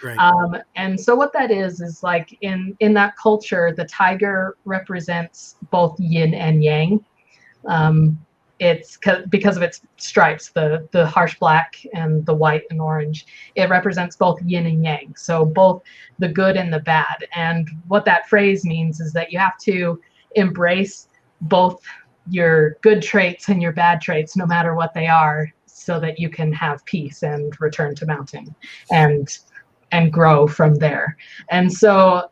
Right. And so what that is like in that culture, the tiger represents both yin and yang. It's because of its stripes, the harsh black and the white and orange. It represents both yin and yang, so both the good and the bad. And what that phrase means is that you have to embrace both your good traits and your bad traits, no matter what they are, so that you can have peace and return to mountain and grow from there. And so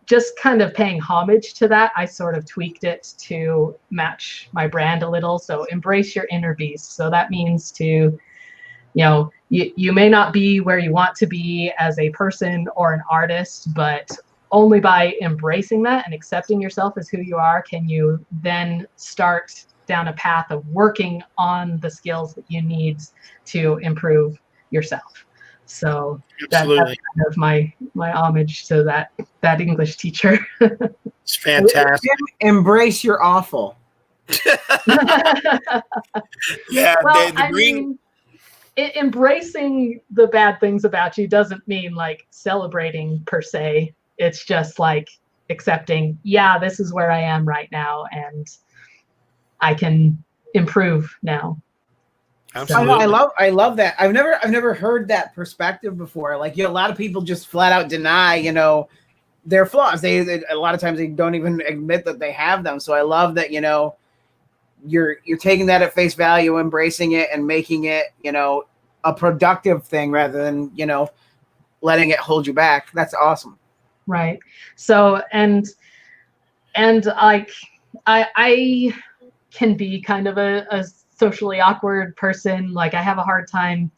just kind of paying homage to that, I sort of tweaked it to match my brand a little. So embrace your inner beast. So that means to, you may not be where you want to be as a person or an artist, but only by embracing that and accepting yourself as who you are can you then start down a path of working on the skills that you need to improve yourself. So that's Absolutely. kind of my homage to that English teacher. It's fantastic. Embrace your awful. Yeah. Well, the green. Embracing the bad things about you doesn't mean like celebrating per se. It's just like accepting, yeah, this is where I am right now, and I can improve now. Absolutely. I love that. I've never heard that perspective before. Like, a lot of people just flat out deny, their flaws. They a lot of times they don't even admit that they have them. So I love that, you're taking that at face value, embracing it, and making it, a productive thing rather than, letting it hold you back. That's awesome. Right. So and like I can be kind of a socially awkward person. Like, I have a hard time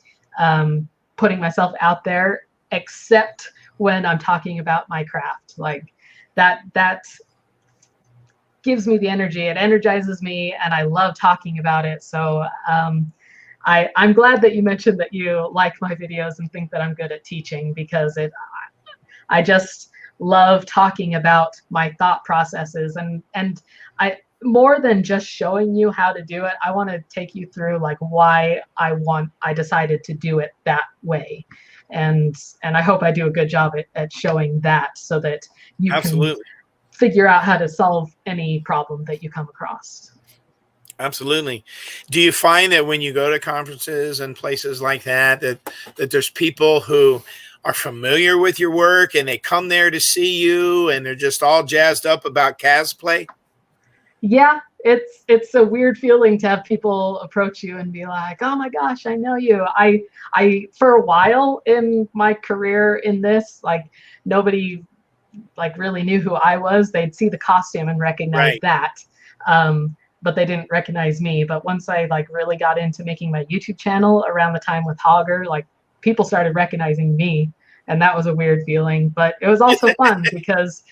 putting myself out there, except when I'm talking about my craft. Like that gives me the energy. It energizes me, and I love talking about it. So I'm glad that you mentioned that you like my videos and think that I'm good at teaching, because I just love talking about my thought processes, and I, more than just showing you how to do it, I want to take you through like why I decided to do it that way. And I hope I do a good job at showing that, so that you Absolutely. can figure out how to solve any problem that you come across. Absolutely. Do you find that when you go to conferences and places like that there's people who are familiar with your work and they come there to see you and they're just all jazzed up about KazPlay? Yeah, it's a weird feeling to have people approach you and be like, "Oh my gosh, I know you." I for a while in my career in this, like, nobody like really knew who I was. They'd see the costume and recognize Right. that. But they didn't recognize me. But once I like really got into making my YouTube channel around the time with Hogger, like, people started recognizing me, and that was a weird feeling. But it was also fun because,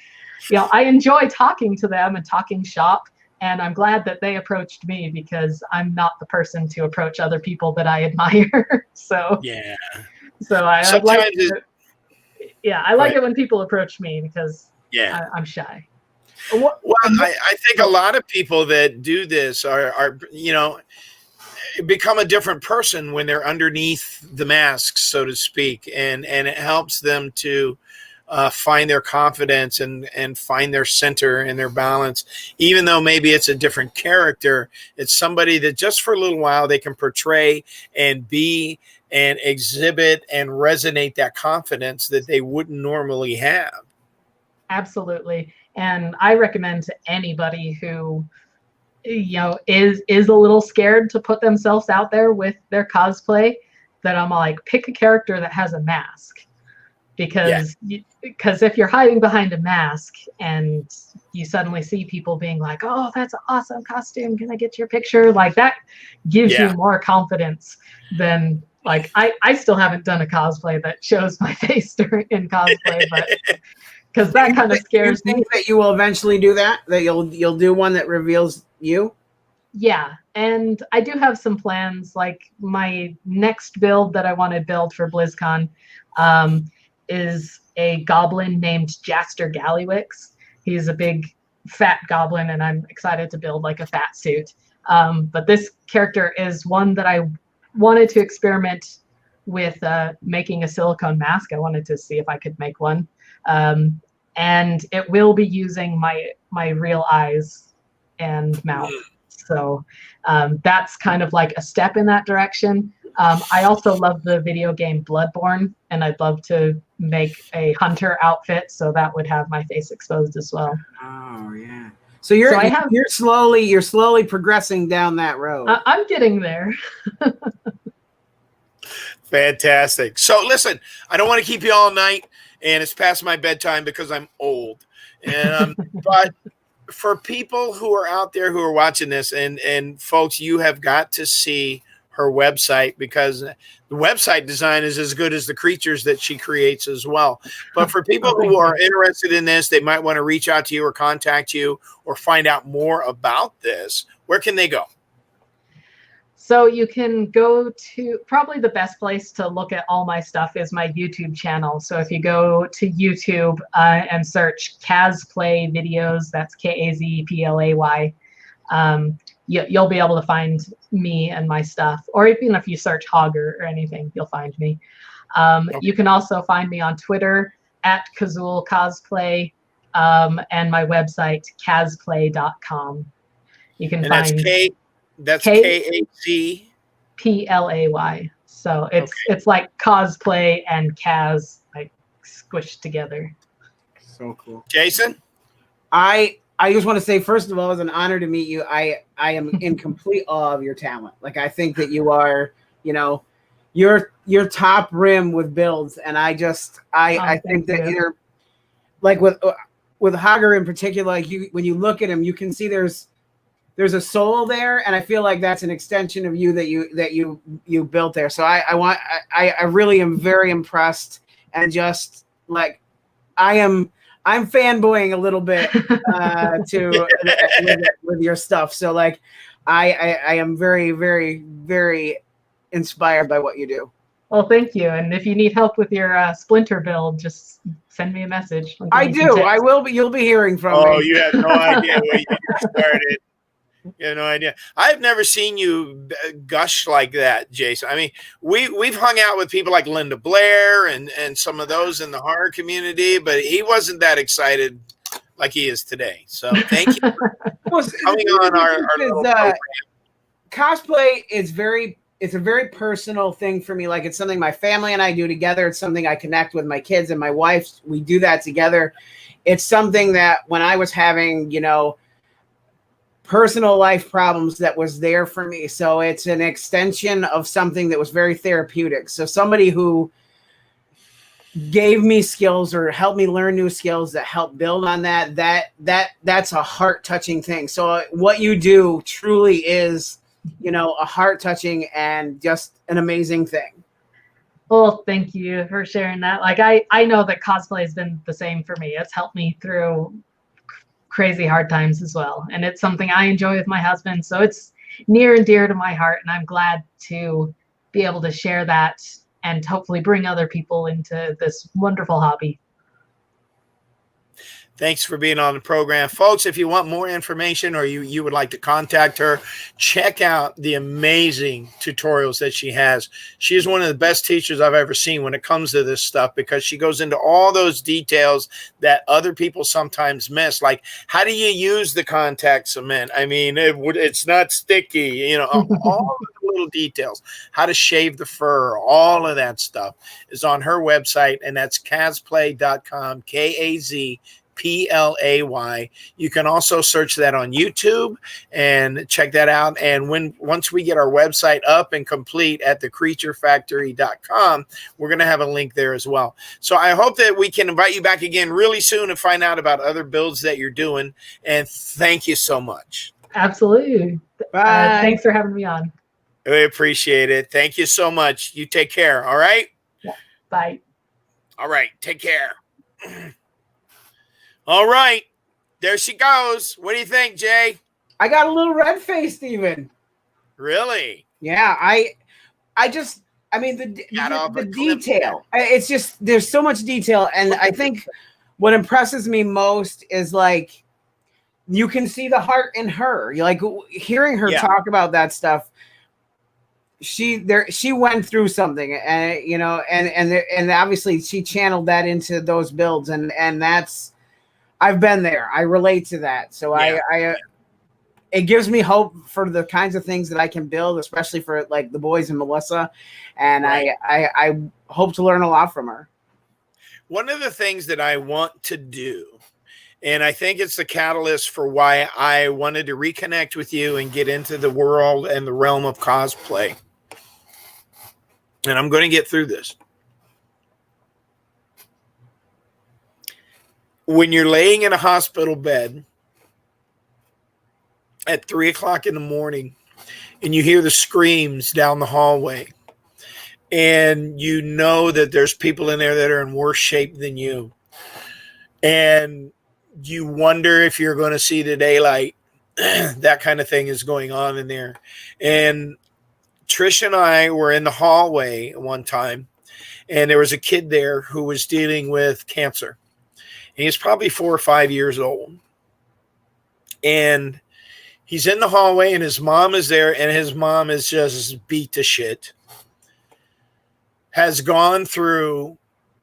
I enjoy talking to them and talking shop, and I'm glad that they approached me, because I'm not the person to approach other people that I admire. So Yeah. I Sometimes like it. Yeah, I like Right. it when people approach me, because Yeah. I'm shy. Well, I think a lot of people that do this are become a different person when they're underneath the mask, so to speak, and it helps them to find their confidence and find their center and their balance. Even though maybe it's a different character, it's somebody that just for a little while they can portray and be and exhibit and resonate that confidence that they wouldn't normally have. Absolutely. And I recommend to anybody who is a little scared to put themselves out there with their cosplay, that I'm like, pick a character that has a mask, because if you're hiding behind a mask and you suddenly see people being like, "Oh, that's an awesome costume, can I get your picture?" Like, that gives you more confidence than, like, I still haven't done a cosplay that shows my face in cosplay, but because that kind of scares me. That you will eventually do that you'll do one that reveals you. Yeah, and I do have some plans. Like, my next build that I want to build for BlizzCon is a goblin named Jaster Gallywix. He's a big fat goblin, and I'm excited to build like a fat suit. But this character is one that I wanted to experiment with making a silicone mask. I wanted to see if I could make one. And it will be using my real eyes and mouth. So that's kind of like a step in that direction. I also love the video game Bloodborne, and I'd love to make a hunter outfit, so that would have my face exposed as well. Oh yeah. So you're slowly progressing down that road. I'm getting there. Fantastic. So listen, I don't want to keep you all night, and it's past my bedtime because I'm old. And but for people who are out there who are watching this, and folks, you have got to see her website, because the website design is as good as the creatures that she creates as well. But for people who are interested in this, they might want to reach out to you or contact you or find out more about this. Where can they go? So you can go to, probably the best place to look at all my stuff is my YouTube channel. So if you go to YouTube and search KazPlay videos, that's KazPlay, you'll be able to find me and my stuff. Or even if you search Hogger or anything, you'll find me. You can also find me on Twitter at Kazul Cosplay, and my website, KazPlay.com. You can find That's KazPlay. So it's like cosplay and Kaz like squished together. So cool. Jason? I just want to say, first of all, it's an honor to meet you. I am in complete awe of your talent. Like, I think that you are, you're top rim with builds, and I think that you're like with Hager in particular. Like, when you look at him, you can see there's a soul there, and I feel like that's an extension of you that you built there. So I really am very impressed, and just like I'm fanboying a little bit with your stuff. So like I am very, very, very inspired by what you do. Well, thank you. And if you need help with your splinter build, just send me a message. I do. I will be. You'll be hearing from me. Oh, you have no idea where you started. You have no idea. I've never seen you gush like that, Jason. I mean, we've hung out with people like Linda Blair and some of those in the horror community, but he wasn't that excited like he is today. So thank you for coming on our little program. Cosplay is it's a very personal thing for me. Like, it's something my family and I do together. It's something I connect with my kids and my wife. We do that together. It's something that when I was having, personal life problems, that was there for me. So it's an extension of something that was very therapeutic. So somebody who gave me skills or helped me learn new skills that help build on that's a heart touching thing. So what you do truly is, a heart touching and just an amazing thing. Well, thank you for sharing that. Like, I know that cosplay has been the same for me. It's helped me through crazy hard times as well, and it's something I enjoy with my husband, so it's near and dear to my heart, and I'm glad to be able to share that and hopefully bring other people into this wonderful hobby. Thanks for being on the program. Folks, if you want more information or you would like to contact her, check out the amazing tutorials that she has. She is one of the best teachers I've ever seen when it comes to this stuff, because she goes into all those details that other people sometimes miss. Like, how do you use the contact cement? I mean, it's not sticky, all the little details. How to shave the fur, all of that stuff is on her website, and that's KazPlay.com, KazPlay. You can also search that on YouTube and check that out. And once we get our website up and complete at thecreaturefactory.com, we're going to have a link there as well. So I hope that we can invite you back again really soon and find out about other builds that you're doing. And thank you so much. Absolutely. Bye. Thanks for having me on. We appreciate it. Thank you so much. You take care. All right. Yeah. Bye. All right. Take care. All right. There she goes. What do you think, Jay? I got a little red faced even. Really? Yeah. I mean, the detail. It's just, there's so much detail. And I think what impresses me most is like, you can see the heart in her. You're like, hearing her talk about that stuff. She went through something, and and obviously she channeled that into those builds, and that's, I've been there. I relate to that. So it gives me hope for the kinds of things that I can build, especially for like the boys and Melissa. And right. I hope to learn a lot from her. One of the things that I want to do, and I think it's the catalyst for why I wanted to reconnect with you and get into the world and the realm of cosplay. And I'm going to get through this. When you're laying in a hospital bed at 3 o'clock in the morning and you hear the screams down the hallway, and you know that there's people in there that are in worse shape than you, and you wonder if you're going to see the daylight, that kind of thing is going on in there. And Trish and I were in the hallway one time, and there was a kid there who was dealing with cancer. And he's probably 4 or 5 years old. And he's in the hallway, and his mom is there, and his mom is just beat to shit. Has gone through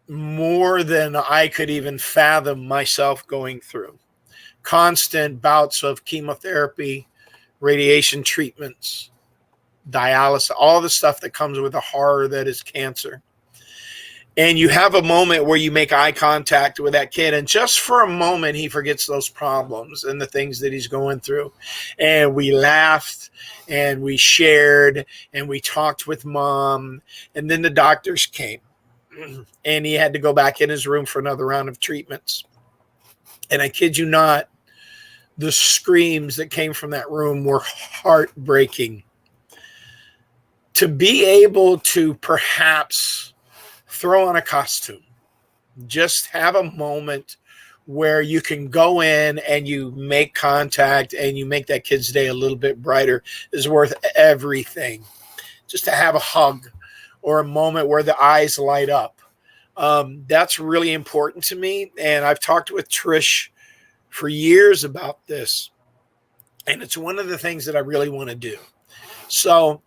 more than I could even fathom myself going through. Constant bouts of chemotherapy, radiation treatments, dialysis, all the stuff that comes with the horror that is cancer. And you have a moment where you make eye contact with that kid, and just for a moment, he forgets those problems and the things that he's going through. And we laughed, and we shared, and we talked with mom, and then the doctors came, and he had to go back in his room for another round of treatments. And I kid you not, the screams that came from that room were heartbreaking. To be able to perhaps throw on a costume, just have a moment where you can go in and you make contact and you make that kid's day a little bit brighter is worth everything. Just to have a hug or a moment where the eyes light up. That's really important to me. And I've talked with Trish for years about this. And it's one of the things that I really want to do. So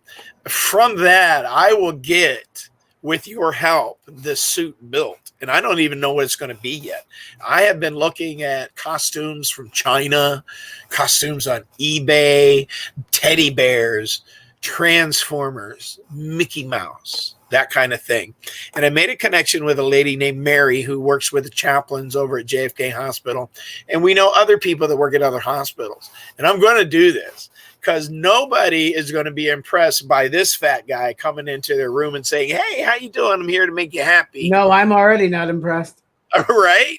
from that, I will get, with your help, this suit built. And I don't even know what it's going to be yet. I have been looking at costumes from China, costumes on eBay, teddy bears, Transformers, Mickey Mouse, that kind of thing. And I made a connection with a lady named Mary who works with the chaplains over at JFK Hospital. And we know other people that work at other hospitals. And I'm going to do this, because nobody is going to be impressed by this fat guy coming into their room and saying, "Hey, how you doing? I'm here to make you happy." No, I'm already not impressed. Right?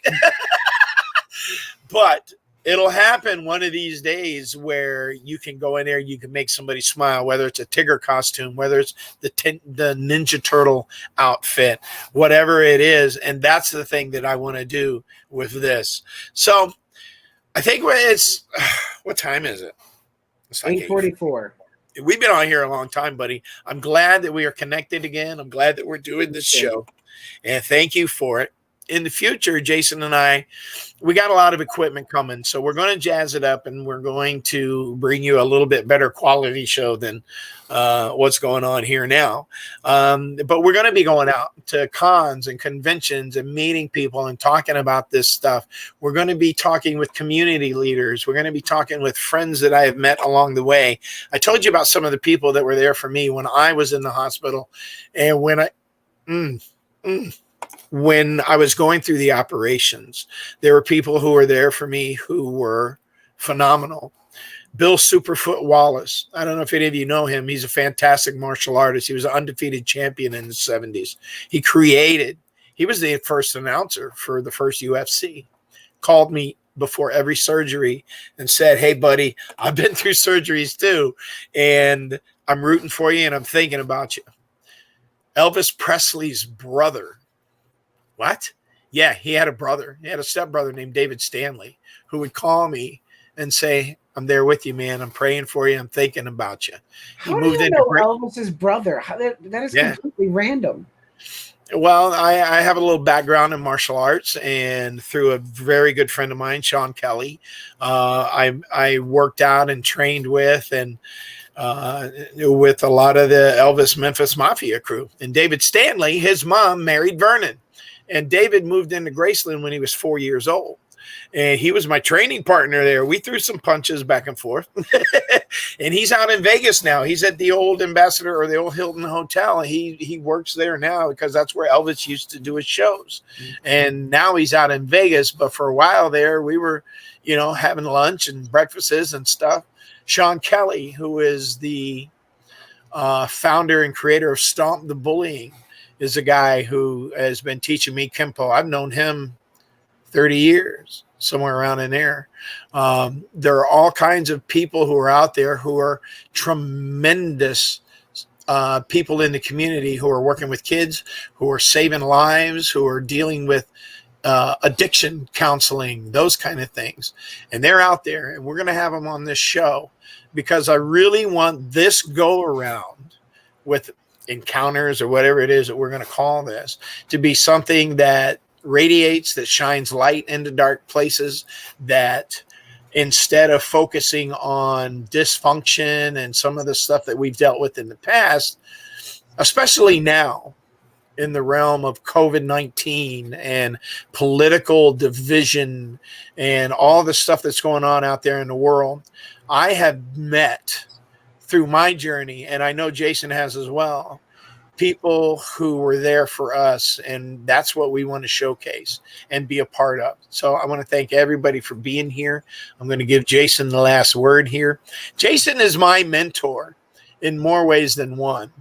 But it'll happen one of these days where you can go in there, you can make somebody smile, whether it's a Tigger costume, whether it's the Ninja Turtle outfit, whatever it is. And that's the thing that I want to do with this. So I think it's, what time is it? It's like 8:44. We've been on here a long time, buddy. I'm glad that we are connected again. I'm glad that we're doing this show. And thank you for it. In the future, Jason and I, we got a lot of equipment coming. So we're going to jazz it up, and we're going to bring you a little bit better quality show than what's going on here now. But we're going to be going out to cons and conventions and meeting people and talking about this stuff. We're going to be talking with community leaders. We're going to be talking with friends that I have met along the way. I told you about some of the people that were there for me when I was in the hospital, and when I was going through the operations, there were people who were there for me who were phenomenal. Bill Superfoot Wallace. I don't know if any of you know him. He's a fantastic martial artist. He was an undefeated champion in the 70s. He was the first announcer for the first UFC. Called me before every surgery and said, "Hey, buddy, I've been through surgeries too, and I'm rooting for you, and I'm thinking about you." Elvis Presley's brother. What? Yeah, he had a brother. He had a stepbrother named David Stanley who would call me and say, "I'm there with you, man. I'm praying for you. I'm thinking about you." How do you know Elvis's brother? That is completely random. Well, I have a little background in martial arts, and through a very good friend of mine, Sean Kelly, I worked out and trained with and with a lot of the Elvis Memphis Mafia crew. And David Stanley, his mom married Vernon. And David moved into Graceland when he was 4 years old. And he was my training partner there. We threw some punches back and forth. And he's out in Vegas now. He's at the old Ambassador or the old Hilton Hotel. He works there now because that's where Elvis used to do his shows. Mm-hmm. And now he's out in Vegas. But for a while there, we were, having lunch and breakfasts and stuff. Sean Kelly, who is the founder and creator of Stomp the Bullying, is a guy who has been teaching me Kempo. I've known him 30 years, somewhere around in there. There are all kinds of people who are out there who are tremendous people in the community who are working with kids, who are saving lives, who are dealing with addiction counseling, those kind of things. And they're out there, and we're going to have them on this show because I really want this go around with encounters or whatever it is that we're going to call this, to be something that radiates, that shines light into dark places, that instead of focusing on dysfunction and some of the stuff that we've dealt with in the past, especially now in the realm of COVID-19 and political division and all the stuff that's going on out there in the world, I have met through my journey, and I know Jason has as well, people who were there for us, and that's what we want to showcase and be a part of. So I want to thank everybody for being here. I'm going to give Jason the last word here. Jason is my mentor in more ways than one.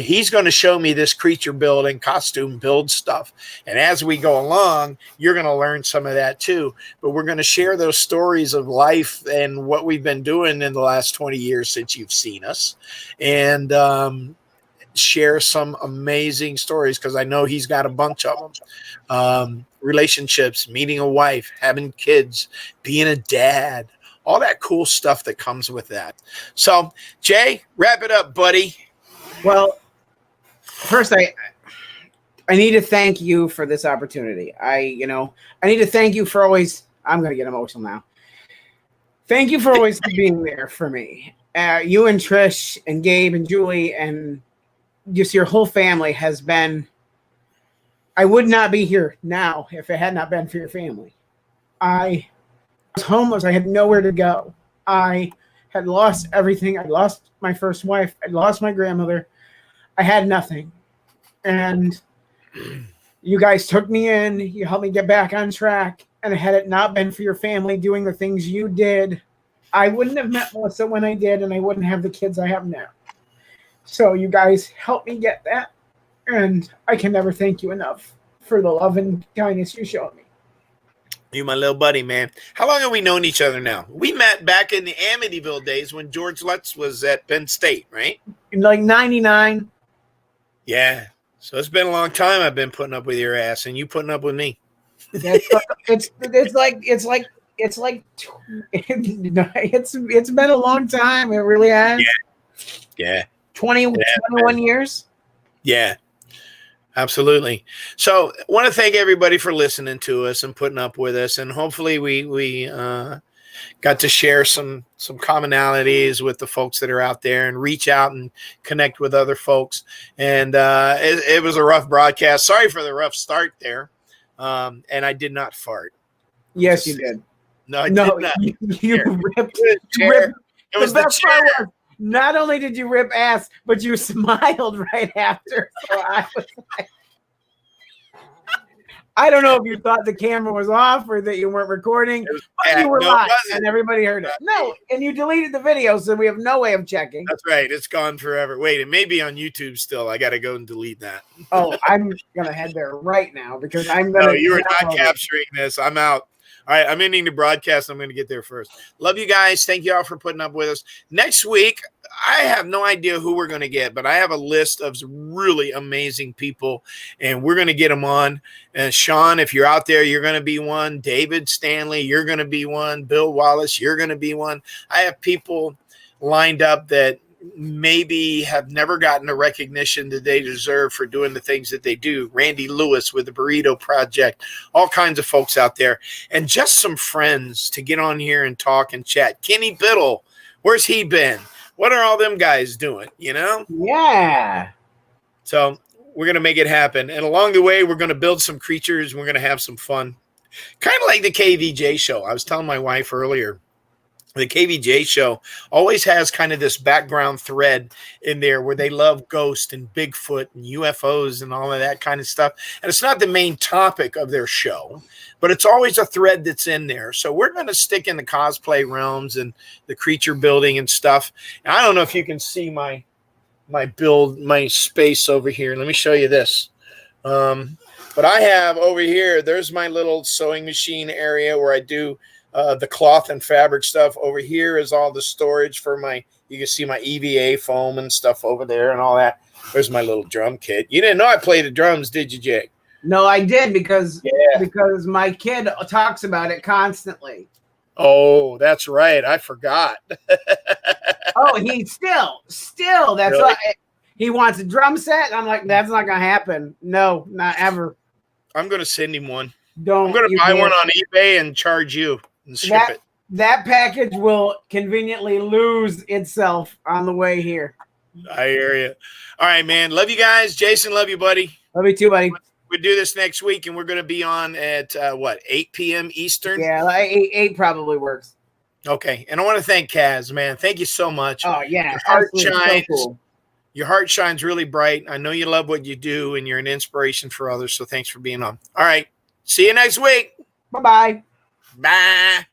He's going to show me this creature building, costume build stuff. And as we go along, you're going to learn some of that too. But we're going to share those stories of life and what we've been doing in the last 20 years since you've seen us. And share some amazing stories, because I know he's got a bunch of them. Relationships, meeting a wife, having kids, being a dad, all that cool stuff that comes with that. So, Jay, wrap it up, buddy. Well, first, I need to thank you for this opportunity. I need to thank you for always. I'm going to get emotional now. Thank you for always being there for me. You and Trish and Gabe and Julie and just your whole family has been. I would not be here now if it had not been for your family. I was homeless. I had nowhere to go. I had lost everything. I lost my first wife. I lost my grandmother. I had nothing. And you guys took me in. You helped me get back on track. And had it not been for your family doing the things you did, I wouldn't have met Melissa when I did, and I wouldn't have the kids I have now. So you guys helped me get that. And I can never thank you enough for the love and kindness you showed me. You, my little buddy, man. How long have we known each other now? We met back in the Amityville days when George Lutz was at Penn State, right? In like 99. Yeah. So it's been a long time I've been putting up with your ass, and you putting up with me. It's been a long time. It really has. Yeah. 21 years. Yeah. Absolutely. So I want to thank everybody for listening to us and putting up with us. And hopefully we got to share some commonalities with the folks that are out there and reach out and connect with other folks. And it was a rough broadcast. Sorry for the rough start there. And I did not fart. Yes, you did. No, I did not. You ripped. It was the best part was, not only did you rip ass, but you smiled right after. So I was like, I don't know if you thought the camera was off or that you weren't recording, but you were live and everybody heard it. No, and you deleted the video, so we have no way of checking. That's right. It's gone forever. Wait, it may be on YouTube still. I got to go and delete that. Oh, I'm going to head there right now because I'm going to. No, you are not capturing this. I'm out. All right, I'm ending the broadcast. I'm going to get there first. Love you guys. Thank you all for putting up with us. Next week, I have no idea who we're going to get, but I have a list of really amazing people, and we're going to get them on. And Sean, if you're out there, you're going to be one. David Stanley, you're going to be one. Bill Wallace, you're going to be one. I have people lined up that maybe have never gotten the recognition that they deserve for doing the things that they do. Randy Lewis with the Burrito Project, all kinds of folks out there, and just some friends to get on here and talk and chat. Kenny Biddle, where's he been? What are all them guys doing, you know? Yeah. So we're going to make it happen. And along the way, we're going to build some creatures. We're going to have some fun. Kind of like the KVJ show. I was telling my wife earlier, the KVJ show always has kind of this background thread in there where they love ghosts and Bigfoot and UFOs and all of that kind of stuff. And it's not the main topic of their show, but it's always a thread that's in there. So we're going to stick in the cosplay realms and the creature building and stuff. And I don't know if you can see my space over here. Let me show you this. But I have over here, there's my little sewing machine area where I do the cloth and fabric stuff. Over here is all the storage for you can see my EVA foam and stuff over there and all that. There's my little drum kit. You didn't know I played the drums, did you, Jay? No, I did because my kid talks about it constantly. Oh, that's right. I forgot. Oh, he still, that's really? right. he wants a drum set. I'm like, that's not gonna happen. No, not ever. I'm gonna send him one. Don't. I'm gonna you buy dare. one on eBay and charge you and ship it. That package will conveniently lose itself on the way here. I hear you. All right, man. Love you guys. Jason, love you, buddy. Love you too, buddy. We do this next week, and we're going to be on at 8 p.m. Eastern? Yeah, like eight probably works. Okay. And I want to thank Kaz, man. Thank you so much. Oh, yeah. Your heart shines. So cool. Your heart shines really bright. I know you love what you do, and you're an inspiration for others. So thanks for being on. All right. See you next week. Bye-bye. Bye.